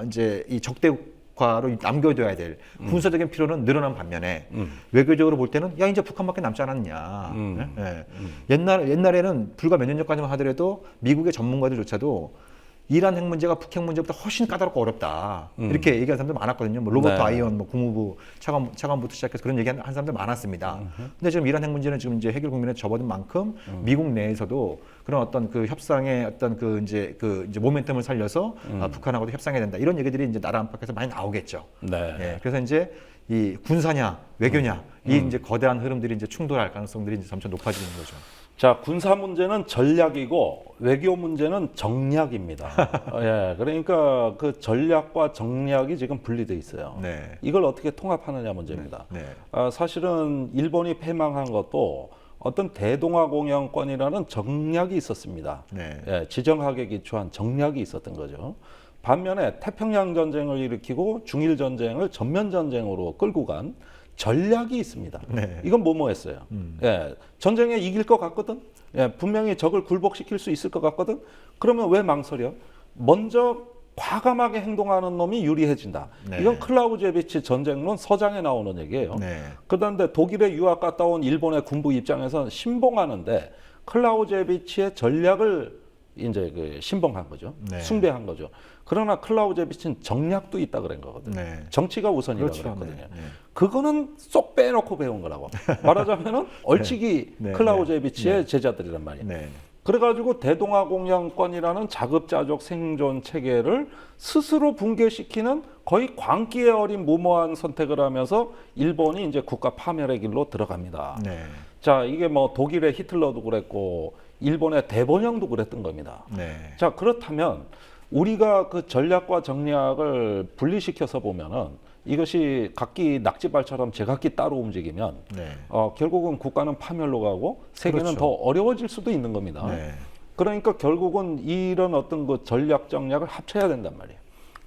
이제 이 적대국가로 남겨둬야 될 군사적인 필요는 늘어난 반면에 외교적으로 볼 때는 야 이제 북한밖에 남지 않았냐. 예. 옛날에는 불과 몇 년 전까지만 하더라도 미국의 전문가들조차도 이란 핵 문제가 북핵 문제보다 훨씬 까다롭고 어렵다. 이렇게 얘기하는 사람들 많았거든요. 뭐 로버트 네. 아이언, 뭐 국무부 차관부터 시작해서 그런 얘기하는 사람들 많았습니다. 근데 지금 이란 핵 문제는 지금 이제 해결 국면에 접어든 만큼 미국 내에서도 그런 어떤 그 협상의 어떤 그 이제 모멘텀을 살려서 북한하고도 협상해야 된다. 이런 얘기들이 이제 나라 안팎에서 많이 나오겠죠. 네. 예, 그래서 이제 이 군사냐 외교냐 이 이제 거대한 흐름들이 이제 충돌할 가능성들이 이제 점차 높아지는 거죠. 자, 군사 문제는 전략이고 외교 문제는 정략입니다. 예, 그러니까 그 전략과 정략이 지금 분리돼 있어요. 네. 이걸 어떻게 통합하느냐 문제입니다. 네. 사실은 일본이 패망한 것도 어떤 대동아공영권이라는 정략이 있었습니다. 네. 예, 지정학에 기초한 정략이 있었던 거죠. 반면에 태평양 전쟁을 일으키고 중일 전쟁을 전면 전쟁으로 끌고 간 전략이 있습니다. 네. 이건 뭐뭐했어요. 예, 전쟁에 이길 것 같거든. 예, 분명히 적을 굴복시킬 수 있을 것 같거든. 그러면 왜 망설여? 먼저 과감하게 행동하는 놈이 유리해진다. 네. 이건 클라우제비치 전쟁론 서장에 나오는 얘기예요. 네. 그런데 독일에 유학 갔다 온 일본의 군부 입장에서는 신봉하는데 클라우제비치의 전략을 이제 그 신봉한 거죠. 네. 숭배한 거죠. 그러나 클라우제비치는 정략도 있다 그런 거거든요. 네. 정치가 우선이라고 그렇죠. 그랬거든요. 네. 네. 그거는 쏙 빼놓고 배운 거라고. 말하자면은 얼치기 네. 클라우제비치의 네. 제자들이란 말이에요. 네. 그래가지고 대동아공영권이라는 자급자족 생존 체계를 스스로 붕괴시키는 거의 광기에 어린 무모한 선택을 하면서 일본이 이제 국가 파멸의 길로 들어갑니다. 네. 자, 이게 뭐 독일의 히틀러도 그랬고 일본의 대번영도 그랬던 겁니다. 네. 자, 그렇다면 우리가 그 전략과 정략을 분리시켜서 보면은 이것이 각기 낙지발처럼 제각기 따로 움직이면 네. 결국은 국가는 파멸로 가고 세계는 그렇죠. 더 어려워질 수도 있는 겁니다. 네. 그러니까 결국은 이런 어떤 그 전략 정략을 합쳐야 된단 말이에요.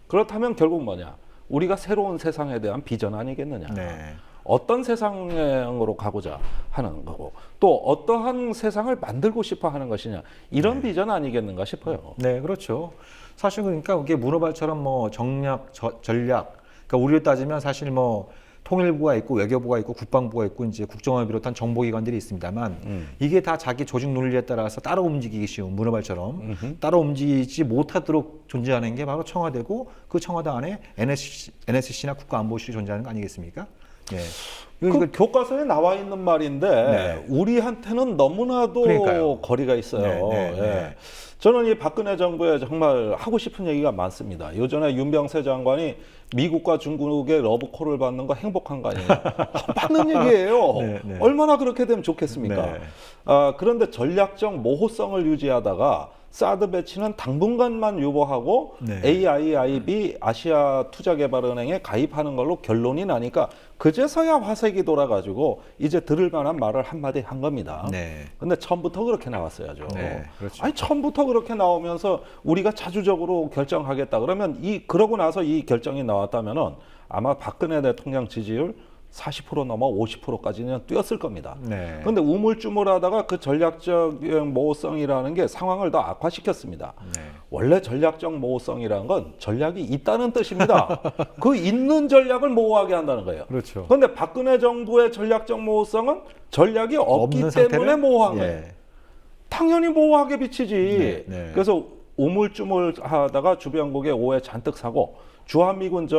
그렇다면 결국 뭐냐? 우리가 새로운 세상에 대한 비전 아니겠느냐? 네. 어떤 세상으로 가고자 하는 거고 또 어떠한 세상을 만들고 싶어 하는 것이냐 이런 비전 아니겠는가 싶어요. 네, 그렇죠. 사실 그러니까 이게 문어발처럼 뭐 전략, 그러니까 우리로 따지면 사실 뭐 통일부가 있고 외교부가 있고 국방부가 있고 이제 국정원을 비롯한 정보기관들이 있습니다만 이게 다 자기 조직 논리에 따라서 따로 움직이기 쉬운 문어발처럼 따로 움직이지 못하도록 존재하는 게 바로 청와대고 그 청와대 안에 NSC나 국가안보실이 존재하는 거 아니겠습니까? 예. 그 교과서에 나와 있는 말인데 네. 우리한테는 너무나도 그러니까요. 거리가 있어요. 네, 네, 예. 네. 저는 이 박근혜 정부에 정말 하고 싶은 얘기가 많습니다. 요전에 윤병세 장관이 미국과 중국의 러브콜을 받는 거 행복한 거 아니에요? 맞는 얘기예요. 네, 네. 얼마나 그렇게 되면 좋겠습니까? 네. 그런데 전략적 모호성을 유지하다가 사드 배치는 당분간만 유보하고 네. AIIB 아시아투자개발은행에 가입하는 걸로 결론이 나니까 그제서야 화색이 돌아가지고 이제 들을 만한 말을 한마디 한 겁니다. 네. 근데 처음부터 그렇게 나왔어야죠. 네, 그렇죠. 아니 처음부터 그렇게 나오면서 우리가 자주적으로 결정하겠다 그러면 그러고 나서 이 결정이 나왔다면은 아마 박근혜 대통령 지지율 40% 넘어 50%까지는 뛰었을 겁니다. 네. 그런데 우물쭈물하다가 그 전략적 모호성이라는 게 상황을 더 악화시켰습니다. 네. 원래 전략적 모호성이라는 건 전략이 있다는 뜻입니다. 그 있는 전략을 모호하게 한다는 거예요. 그렇죠. 그런데 박근혜 정부의 전략적 모호성은 전략이 없기 없는 때문에 상태를- 모호한 예. 거예요. 당연히 모호하게 비치지. 네, 네. 그래서 우물쭈물하다가 주변국에 오해 잔뜩 사고 주한미군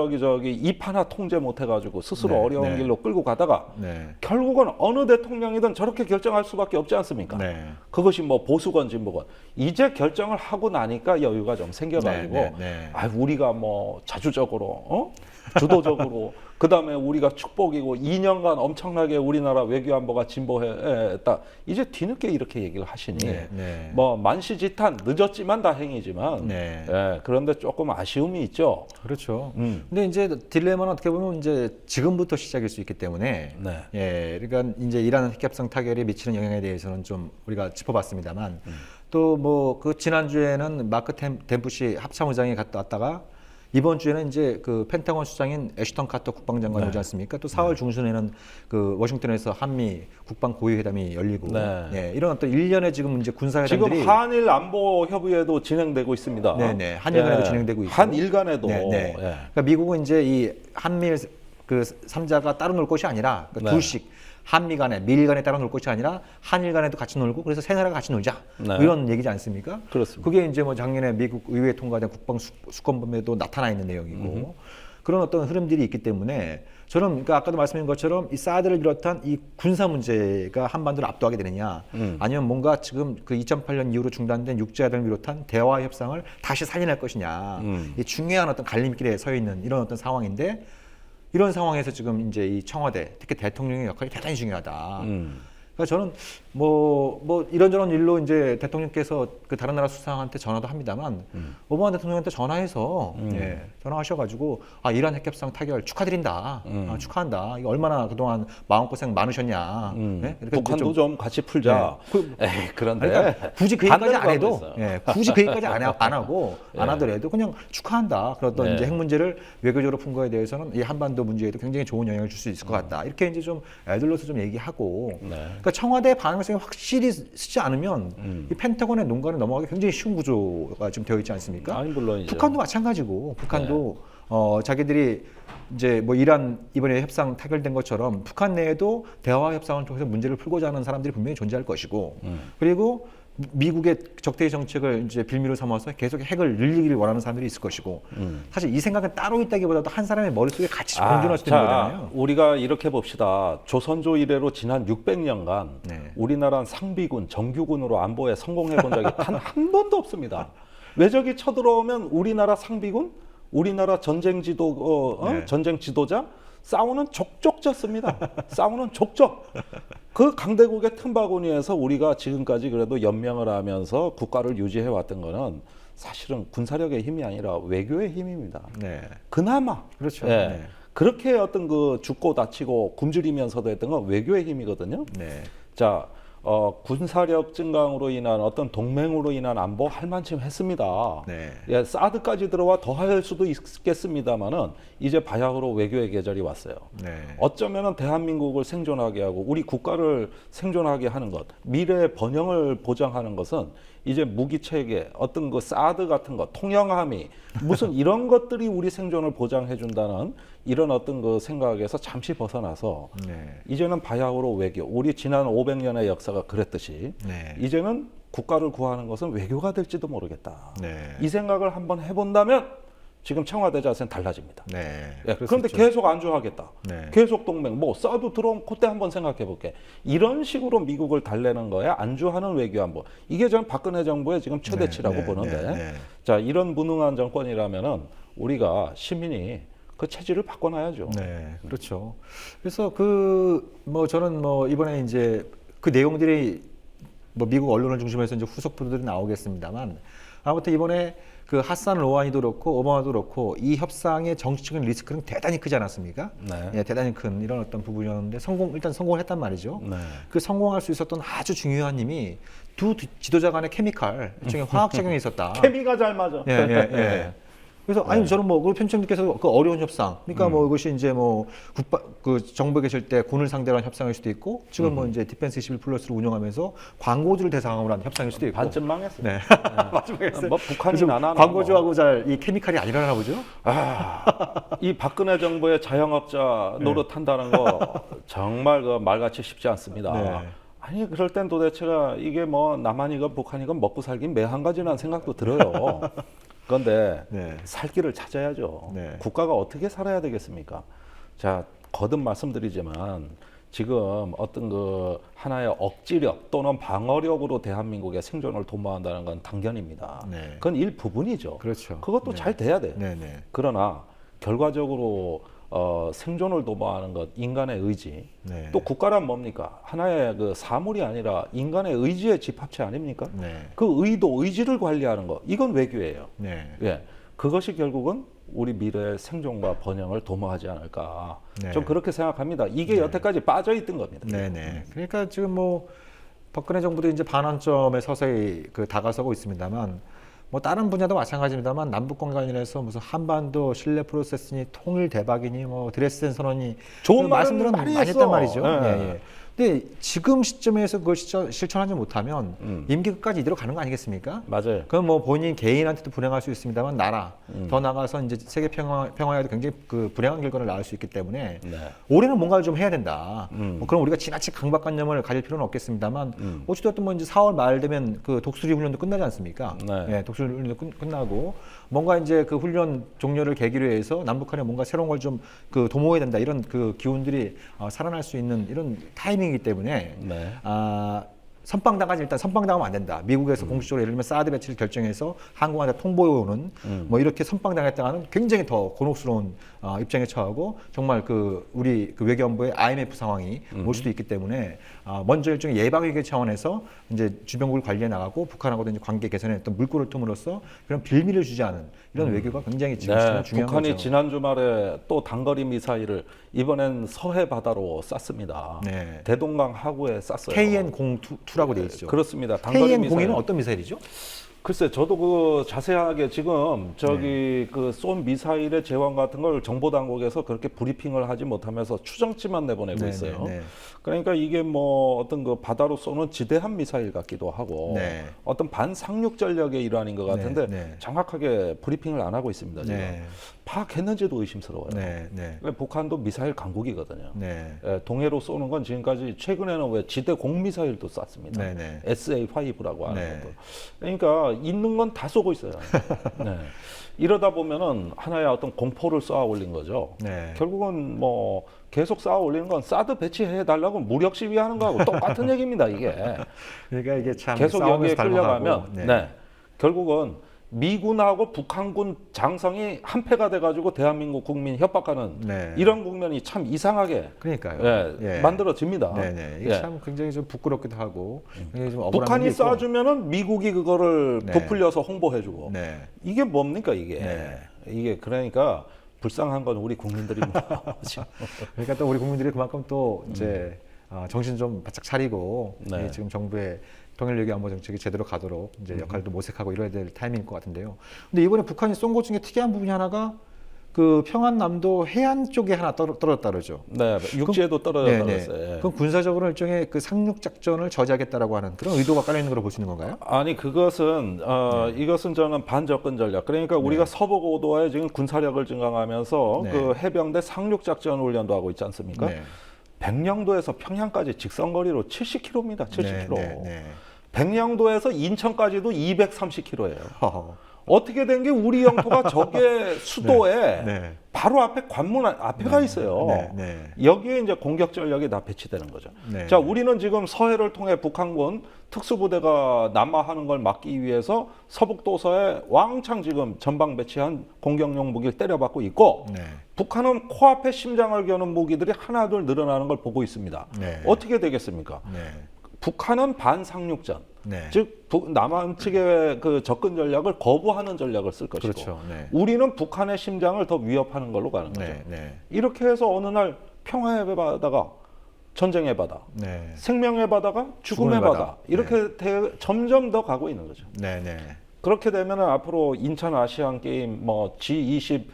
입 하나 통제 못해가지고 스스로 네, 어려운 네. 길로 끌고 가다가 네. 결국은 어느 대통령이든 저렇게 결정할 수밖에 없지 않습니까? 네. 그것이 뭐 보수건 진보건 이제 결정을 하고 나니까 여유가 좀 생겨가지고 네, 네, 네. 우리가 뭐 자주적으로 주도적으로 그다음에 우리가 축복이고 2년간 엄청나게 우리나라 외교안보가 진보했다. 이제 뒤늦게 이렇게 얘기를 하시니 네, 네. 뭐 만시지탄 늦었지만 다행이지만 네. 그런데 조금 아쉬움이 있죠. 그렇죠. 그렇죠. 근데 이제 딜레마는 어떻게 보면 이제 지금부터 시작일 수 있기 때문에 네. 예, 그러니까 이제 이란 핵협상 타결이 미치는 영향에 대해서는 좀 우리가 짚어봤습니다만 또 뭐 그 지난주에는 마크 댐프시 합참의장이 갔다 왔다가 이번 주에는 이제 그 펜타곤 수장인 애슈턴 카터 국방장관이 네. 오지 않습니까? 또 4월 중순에는 그 워싱턴에서 한미 국방 고위회담이 열리고 네. 예, 이런 어떤 일련의 지금 이제 군사회담들이 지금 한일 안보 협의회도 진행되고 있습니다. 네네, 한일 간에도 진행되고 있고 한일 간에도 네네. 예. 그러니까 미국은 이제 이 한미일 그 3자가 따로 놀 것이 아니라 그 네. 둘씩 한미 간에 미일 간에 따로 놀 것이 아니라 한일 간에도 같이 놀고 그래서 세 나라가 같이 놀자 네. 뭐 이런 얘기지 않습니까? 그렇습니다. 그게 이제 뭐 작년에 미국 의회에 통과된 국방 수권법에도 나타나 있는 내용이고 그런 어떤 흐름들이 있기 때문에 저는 그러니까 아까도 말씀드린 것처럼 이 사드를 비롯한 이 군사 문제가 한반도를 압도하게 되느냐 아니면 뭔가 지금 그 2008년 이후로 중단된 육자들을 비롯한 대화 협상을 다시 살려낼 것이냐 이 중요한 어떤 갈림길에 서 있는 이런 어떤 상황인데 이런 상황에서 지금 이제 이 청와대 특히 대통령의 역할이 대단히 중요하다. 그러니까 저는 뭐 이런저런 일로 이제 대통령께서 그 다른 나라 수상한테 전화도 합니다만 오바마 대통령한테 전화해서 예, 전화하셔가지고 아 이란 핵협상 타결 축하드린다, 아, 축하한다. 이거 얼마나 그동안 마음고생 많으셨냐. 예? 이렇게 북한도 좀 같이 풀자. 에이, 그런데 그러니까 굳이 그 얘기까지 안 반대로 해도, 가고 있어요. 예, 굳이 그 얘기까지 안 하고 안 하더라도 그냥 축하한다. 그런 어떤 네. 이제 핵 문제를 외교적으로 푼 거에 대해서는 이 한반도 문제에도 굉장히 좋은 영향을 줄 수 있을 것 같다. 이렇게 이제 좀 애들로서 좀 얘기하고, 네. 그러니까 청와대의 방향성이 확실히 쓰지 않으면 이 펜타곤의 농간에 넘어가기 굉장히 쉬운 구조가 좀 되어 있지 않습니까? 아니 물론이죠. 북한도 마찬가지고, 북한도 자기들이 이제 뭐 이란 이번에 협상 타결된 것처럼 북한 내에도 대화 협상을 통해서 문제를 풀고자 하는 사람들이 분명히 존재할 것이고, 그리고 미국의 적대의 정책을 이제 빌미로 삼아서 계속 핵을 늘리기를 원하는 사람들이 있을 것이고, 사실 이 생각은 따로 있다기보다도 한 사람의 머릿속에 같이 공존할 수 있는 거잖아요. 우리가 이렇게 봅시다. 조선조 이래로 지난 600년간 네. 우리나라는 상비군, 정규군으로 안보에 성공해 본 적이 단 한 번도 없습니다. 외적이 쳐들어오면 우리나라 상비군, 우리나라 전쟁 네. 전쟁 지도자 싸우는 족족 졌습니다. 싸우는 족족. 그 강대국의 틈바구니에서 우리가 지금까지 그래도 연명을 하면서 국가를 유지해 왔던 거는 사실은 군사력의 힘이 아니라 외교의 힘입니다. 네. 그나마 그렇죠. 예. 네. 그렇게 어떤 그 죽고 다치고 굶주리면서도 했던 건 외교의 힘이거든요. 네. 자, 군사력 증강으로 인한 어떤 동맹으로 인한 안보 할 만큼 했습니다. 네. 예, 사드까지 들어와 더 할 수도 있겠습니다만은 이제 바야흐로 외교의 계절이 왔어요. 네. 어쩌면은 대한민국을 생존하게 하고 우리 국가를 생존하게 하는 것, 미래의 번영을 보장하는 것은 이제 무기 체계, 어떤 그 사드 같은 것, 통영함이 무슨 이런 것들이 우리 생존을 보장해 준다는 이런 어떤 그 생각에서 잠시 벗어나서 네. 이제는 바야흐로 외교, 우리 지난 500년의 역사가 그랬듯이 네. 이제는 국가를 구하는 것은 외교가 될지도 모르겠다. 네. 이 생각을 한번 해본다면 지금 청와대 자세는 달라집니다. 네. 예, 그럴 수 그런데 있죠. 계속 안주하겠다. 네. 계속 동맹, 뭐 사드 들어오면 그때 한번 생각해 볼게. 이런 식으로 미국을 달래는 거야. 안주하는 외교 안보. 이게 저는 박근혜 정부의 지금 최대치라고 네, 네, 보는데. 네, 네. 자, 이런 무능한 정권이라면은 우리가 시민이 그 체질을 바꿔놔야죠. 네, 그렇죠. 그래서 뭐 저는 뭐 이번에 이제 그 내용들이 뭐 미국 언론을 중심으로 해서 이제 후속 보도들이 나오겠습니다만 아무튼 이번에 그 하산 로하니도 그렇고 오바마도 그렇고 이 협상의 정치적인 리스크는 대단히 크지 않았습니까? 네. 예, 대단히 큰 이런 어떤 부분이었는데 일단 성공을 했단 말이죠. 네. 그 성공할 수 있었던 아주 중요한 힘이 두 지도자 간의 케미칼, 일종의 화학 작용이 있었다. 케미가 잘 맞아. 예, 예, 예. 그래서 아니 저는 뭐 편집장님께서 그 어려운 협상, 그러니까 뭐 이것이 이제 뭐 그 정부에 계실 때 군을 상대로 한 협상일 수도 있고 지금 뭐 이제 디펜스 21 플러스를 운영하면서 광고주를 대상으로 한 협상일 수도 있고. 반쯤 망했어요. 네. 마지막에 뭐 북한이 요즘 나나 광고주하고 잘 이 케미칼이 안 일어나나 보죠? 이 박근혜 정부의 자영업자 노릇한다는 거 정말 그 말같이 쉽지 않습니다. 네. 아니 그럴 땐 도대체가 이게 뭐 남한이건 북한이건 먹고 살긴 매한 가지라는 생각도 들어요. 그런데 네. 살 길을 찾아야죠. 네. 국가가 어떻게 살아야 되겠습니까? 자, 거듭 말씀드리지만 지금 어떤 그 하나의 억지력 또는 방어력으로 대한민국의 생존을 도모한다는 건 당연입니다. 네. 그건 일부분이죠. 그렇죠. 그것도 네. 잘 돼야 돼요. 네, 네. 그러나 결과적으로 생존을 도모하는 것, 인간의 의지, 네. 또 국가란 뭡니까? 하나의 그 사물이 아니라 인간의 의지의 집합체 아닙니까? 네. 그 의도, 의지를 관리하는 것, 이건 외교예요. 네. 예. 그것이 결국은 우리 미래의 생존과 번영을 도모하지 않을까. 네. 좀 그렇게 생각합니다. 이게 여태까지 빠져 있던 겁니다. 네네. 그러니까 지금 뭐 박근혜 정부도 이제 반환점에 서서히 그 다가서고 있습니다만 뭐 다른 분야도 마찬가지입니다만 남북 관련해서 무슨 한반도 신뢰 프로세스니 통일 대박이니 뭐 드레스덴 선언이 좋은 그 말은 말씀들은 많이 많이 했어. 했단 말이죠. 네. 예, 예. 근데 지금 시점에서 그걸 실천하지 못하면 임기 끝까지 이대로 가는 거 아니겠습니까? 맞아요. 그건 뭐 본인 개인한테도 불행할 수 있습니다만 나라 더 나가서 이제 세계 평화에도 굉장히 그 불행한 결과를 낳을 수 있기 때문에 네. 올해는 뭔가를 좀 해야 된다. 뭐 그럼 우리가 지나친 강박관념을 가질 필요는 없겠습니다만 어찌됐든 뭐 이제 4월 말 되면 그 독수리 훈련도 끝나지 않습니까? 네. 예, 독수리 훈련도 끝나고 뭔가 이제 그 훈련 종료를 계기로 해서 남북한에 뭔가 새로운 걸 좀 그 도모해야 된다 이런 그 기운들이 살아날 수 있는 이런 타이밍이기 때문에 네. 선빵당하지 일단 선빵당하면 안 된다. 미국에서 공식적으로 예를 들면 사드 배치를 결정해서 한국한테 통보해오는 뭐 이렇게 선빵당했다가는 굉장히 더 곤혹스러운 입장에 처하고 정말 그 우리 그 외교안보의 IMF 상황이 올 수도 있기 때문에 먼저 일종의 예방위기 차원에서 이제 주변국을 관리해 나가고 북한하고도 이제 관계 개선에 어떤 물꼬를 tum으로써 그런 빌미를 주지 않은 이런 외교가 굉장히 지금 네, 중요한 북한이 거죠. 지난 주말에 또 단거리 미사일을 이번엔 서해 바다로 쐈습니다. 네. 대동강 하구에 쐈어요. KN-02라고 되어 있죠. 그렇습니다. 단거리 KN-02는 미사일. 어떤 미사일이죠? 글쎄, 저도 그 자세하게 지금 저기 그 쏜 미사일의 제왕 같은 걸 정보 당국에서 그렇게 브리핑을 하지 못하면서 추정치만 내보내고 네, 있어요. 네, 네. 그러니까 이게 뭐 어떤 그 바다로 쏘는 지대한 미사일 같기도 하고 네. 어떤 반상륙 전략의 일환인 것 같은데 네. 정확하게 브리핑을 안 하고 있습니다. 지금 네. 파악했는지도 의심스러워요. 네, 네. 그러니까 북한도 미사일 강국이거든요. 네. 예, 동해로 쏘는 건 지금까지 최근에는 왜 지대 공미사일도 쐈습니다. 네네. SA5라고 하는 네. 것도. 그러니까 있는 건 다 쏘고 있어요. 네. 이러다 보면은 하나의 어떤 공포를 쏘아 올린 거죠. 네. 결국은 뭐 계속 쏘아 올리는 건 사드 배치해 달라고 무력 시위하는 거하고 똑같은 얘기입니다. 이게 그러니까 이게 참 계속 여기에 싸움에서 닮아가고, 끌려가면 네. 결국은 미군하고 북한군 장성이 한패가 돼가지고 대한민국 국민 협박하는 네. 이런 국면이 참 이상하게 그러니까요. 예, 만들어집니다. 네네. 이게 예. 참 굉장히 좀 부끄럽기도 하고 굉장히 좀 억울한 북한이 면도 있고. 쏴주면은 미국이 그거를 네. 부풀려서 홍보해주고 네. 이게 뭡니까 이게? 네. 이게 그러니까 불쌍한 건 우리 국민들입니다. 그러니까 또 우리 국민들이 그만큼 또 이제 정신 좀 바짝 차리고 네. 이 지금 정부의 통일외교 안보 정책이 제대로 가도록 이제 역할도 모색하고 이뤄야 될 타이밍일 것 같은데요. 근데 이번에 북한이 쏜 것 중에 특이한 부분이 하나가 그 평안남도 해안 쪽에 하나 떨어졌다 그러죠. 네, 육지에도 떨어졌다고 했어요. 예. 그럼 군사적으로 일종의 그 상륙 작전을 저지하겠다라고 하는 그런 의도가 깔려 있는 걸로 보시는 건가요? 아니 그것은 이것은 저는 반접근 전략. 그러니까 우리가 서부 고도에 지금 군사력을 증강하면서 네. 그 해병대 상륙 작전 훈련도 하고 있지 않습니까? 네. 백령도에서 평양까지 직선거리로 70km입니다. 70km. 네, 네. 백령도에서 인천까지도 230km예요. 허허. 어떻게 된 게 우리 영토가 저게 수도에 네. 바로 앞에 관문 앞에가 있어요. 네, 네. 여기에 이제 공격 전력이 다 배치되는 거죠. 네. 자, 우리는 지금 서해를 통해 북한군 특수부대가 남하하는 걸 막기 위해서 서북도서에 왕창 지금 전방 배치한 공격용 무기를 때려받고 있고 네. 북한은 코앞에 심장을 겨눈 무기들이 하나둘 늘어나는 걸 보고 있습니다. 네. 어떻게 되겠습니까? 네. 북한은 반상륙전, 네. 즉 남한 측의 그 접근 전략을 거부하는 전략을 쓸 것이고, 그렇죠. 네. 우리는 북한의 심장을 더 위협하는 걸로 가는 거죠. 네. 네. 이렇게 해서 어느 날 평화의 바다가 전쟁의 바다, 네. 생명의 바다가 죽음의 죽음의 바다, 바다. 이렇게 점점 더 가고 있는 거죠. 네. 네. 그렇게 되면 앞으로 인천 아시안 게임, 뭐 G20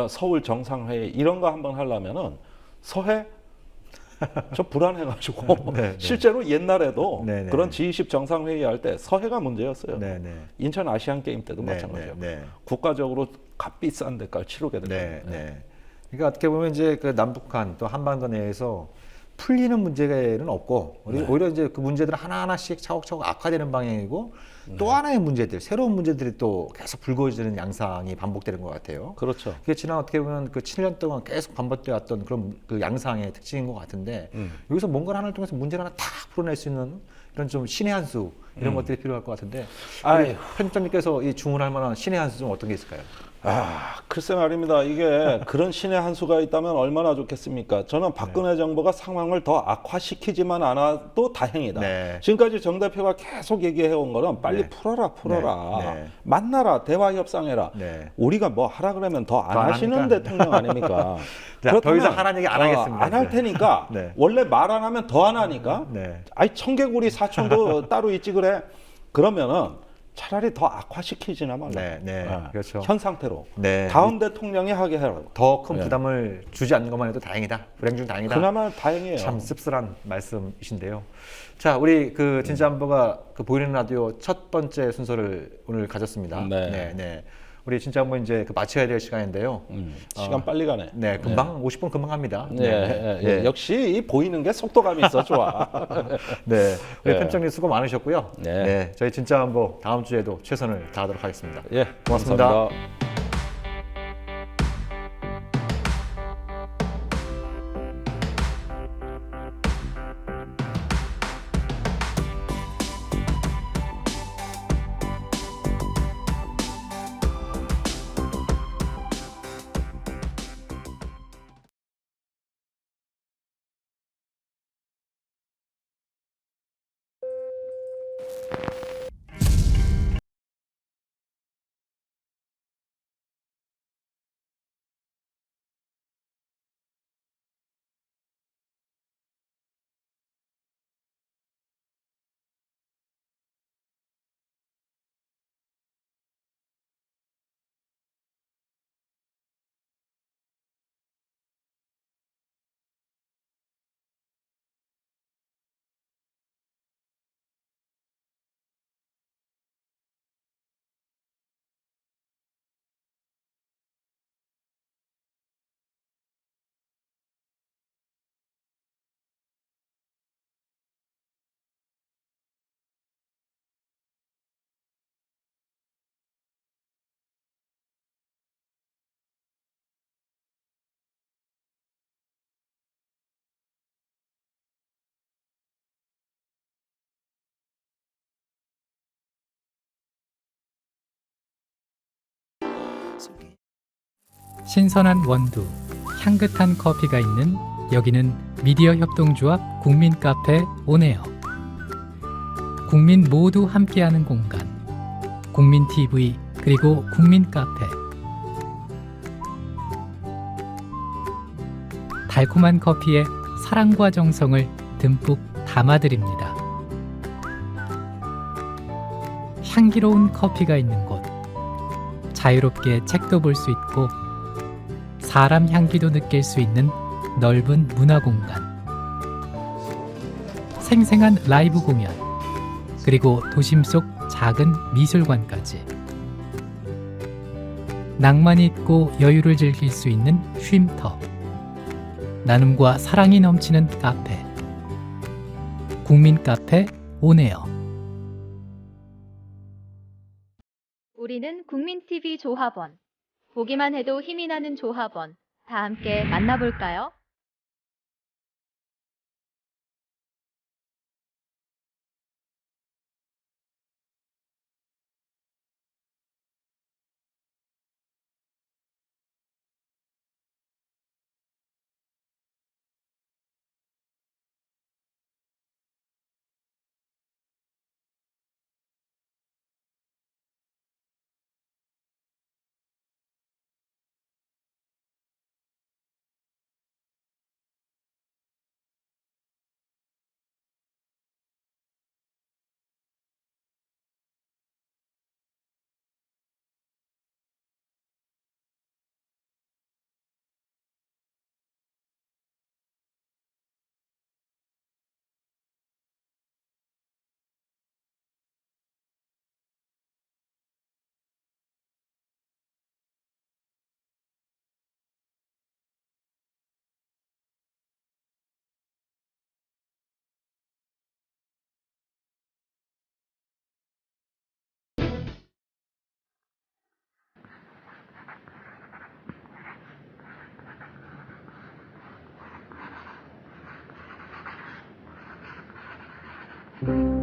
서울 정상회의 이런 거 한번 하려면은 서해 저 불안해가지고 네, 네. 실제로 옛날에도 네, 네. 그런 G20 정상회의 할 때 서해가 문제였어요. 네, 네. 인천 아시안 게임 때도 네, 마찬가지예요. 네, 네. 국가적으로 값비싼 대가를 치르게 됩니다. 네, 네. 그러니까 어떻게 보면 이제 그 남북한 또 한반도 내에서 풀리는 문제는 없고 오히려 이제 그 문제들은 하나하나씩 차곡차곡 악화되는 방향이고 또 하나의 문제들, 새로운 문제들이 또 계속 불거지는 양상이 반복되는 것 같아요. 그렇죠. 그게 지난 어떻게 보면 그 7년 동안 계속 반복되어 왔던 그런 그 양상의 특징인 것 같은데 여기서 뭔가 하나를 통해서 문제를 하나 탁 풀어낼 수 있는 이런 좀 신의 한 수 이런 것들이 필요할 것 같은데 아유. 편집장님께서 이 주문할 만한 신의 한 수 좀 어떤 게 있을까요? 글쎄 말입니다. 이게 그런 신의 한 수가 있다면 얼마나 좋겠습니까? 저는 박근혜 정부가 상황을 더 악화시키지만 않아도 다행이다. 네. 지금까지 정 대표가 계속 얘기해 온 거는 빨리 네. 풀어라. 네. 네. 만나라. 대화 협상해라. 네. 우리가 뭐 하라 그러면 더 안 더안 하시는 하니까. 대통령 아닙니까? 자, 더 이상 하라는 얘기 안 하겠습니다. 안 할 네. 테니까 네. 원래 말 안 하면 더 안 하니까 네. 아이 청개구리 사촌도 따로 있지 그래. 그러면은 차라리 더 악화시키지나 말라. 네. 그렇죠. 현 상태로. 네. 다음 대통령이 하게 해라. 더 큰 네. 부담을 주지 않는 것만 해도 다행이다. 불행 중 다행이다. 그나마 다행이에요. 참 씁쓸한 말씀이신데요. 자, 우리 그 진짜 안보가 그 보이는 라디오 첫 번째 순서를 오늘 가졌습니다. 네. 우리 진짜 안보 이제 그 마쳐야 될 시간인데요. 시간 빨리 가네. 네, 금방 50분 금방 갑니다. 네. 역시 이 보이는 게 속도감이 있어 좋아. 네, 우리 네. 팬청님 수고 많으셨고요. 네. 저희 진짜 안보 다음 주에도 최선을 다하도록 하겠습니다. 예, 고맙습니다. 감사합니다. 신선한 원두, 향긋한 커피가 있는 여기는 미디어 협동조합 국민카페 온에어. 국민 모두 함께하는 공간, 국민TV 그리고 국민카페. 달콤한 커피에 사랑과 정성을 듬뿍 담아드립니다. 향기로운 커피가 있는 곳, 자유롭게 책도 볼 수 있고 사람 향기도 느낄 수 있는 넓은 문화 공간, 생생한 라이브 공연, 그리고 도심 속 작은 미술관까지 낭만이 있고 여유를 즐길 수 있는 쉼터, 나눔과 사랑이 넘치는 카페, 국민카페 온에어. 우리는 국민TV 조합원. 보기만 해도 힘이 나는 조합원. 다 함께 만나볼까요? 음.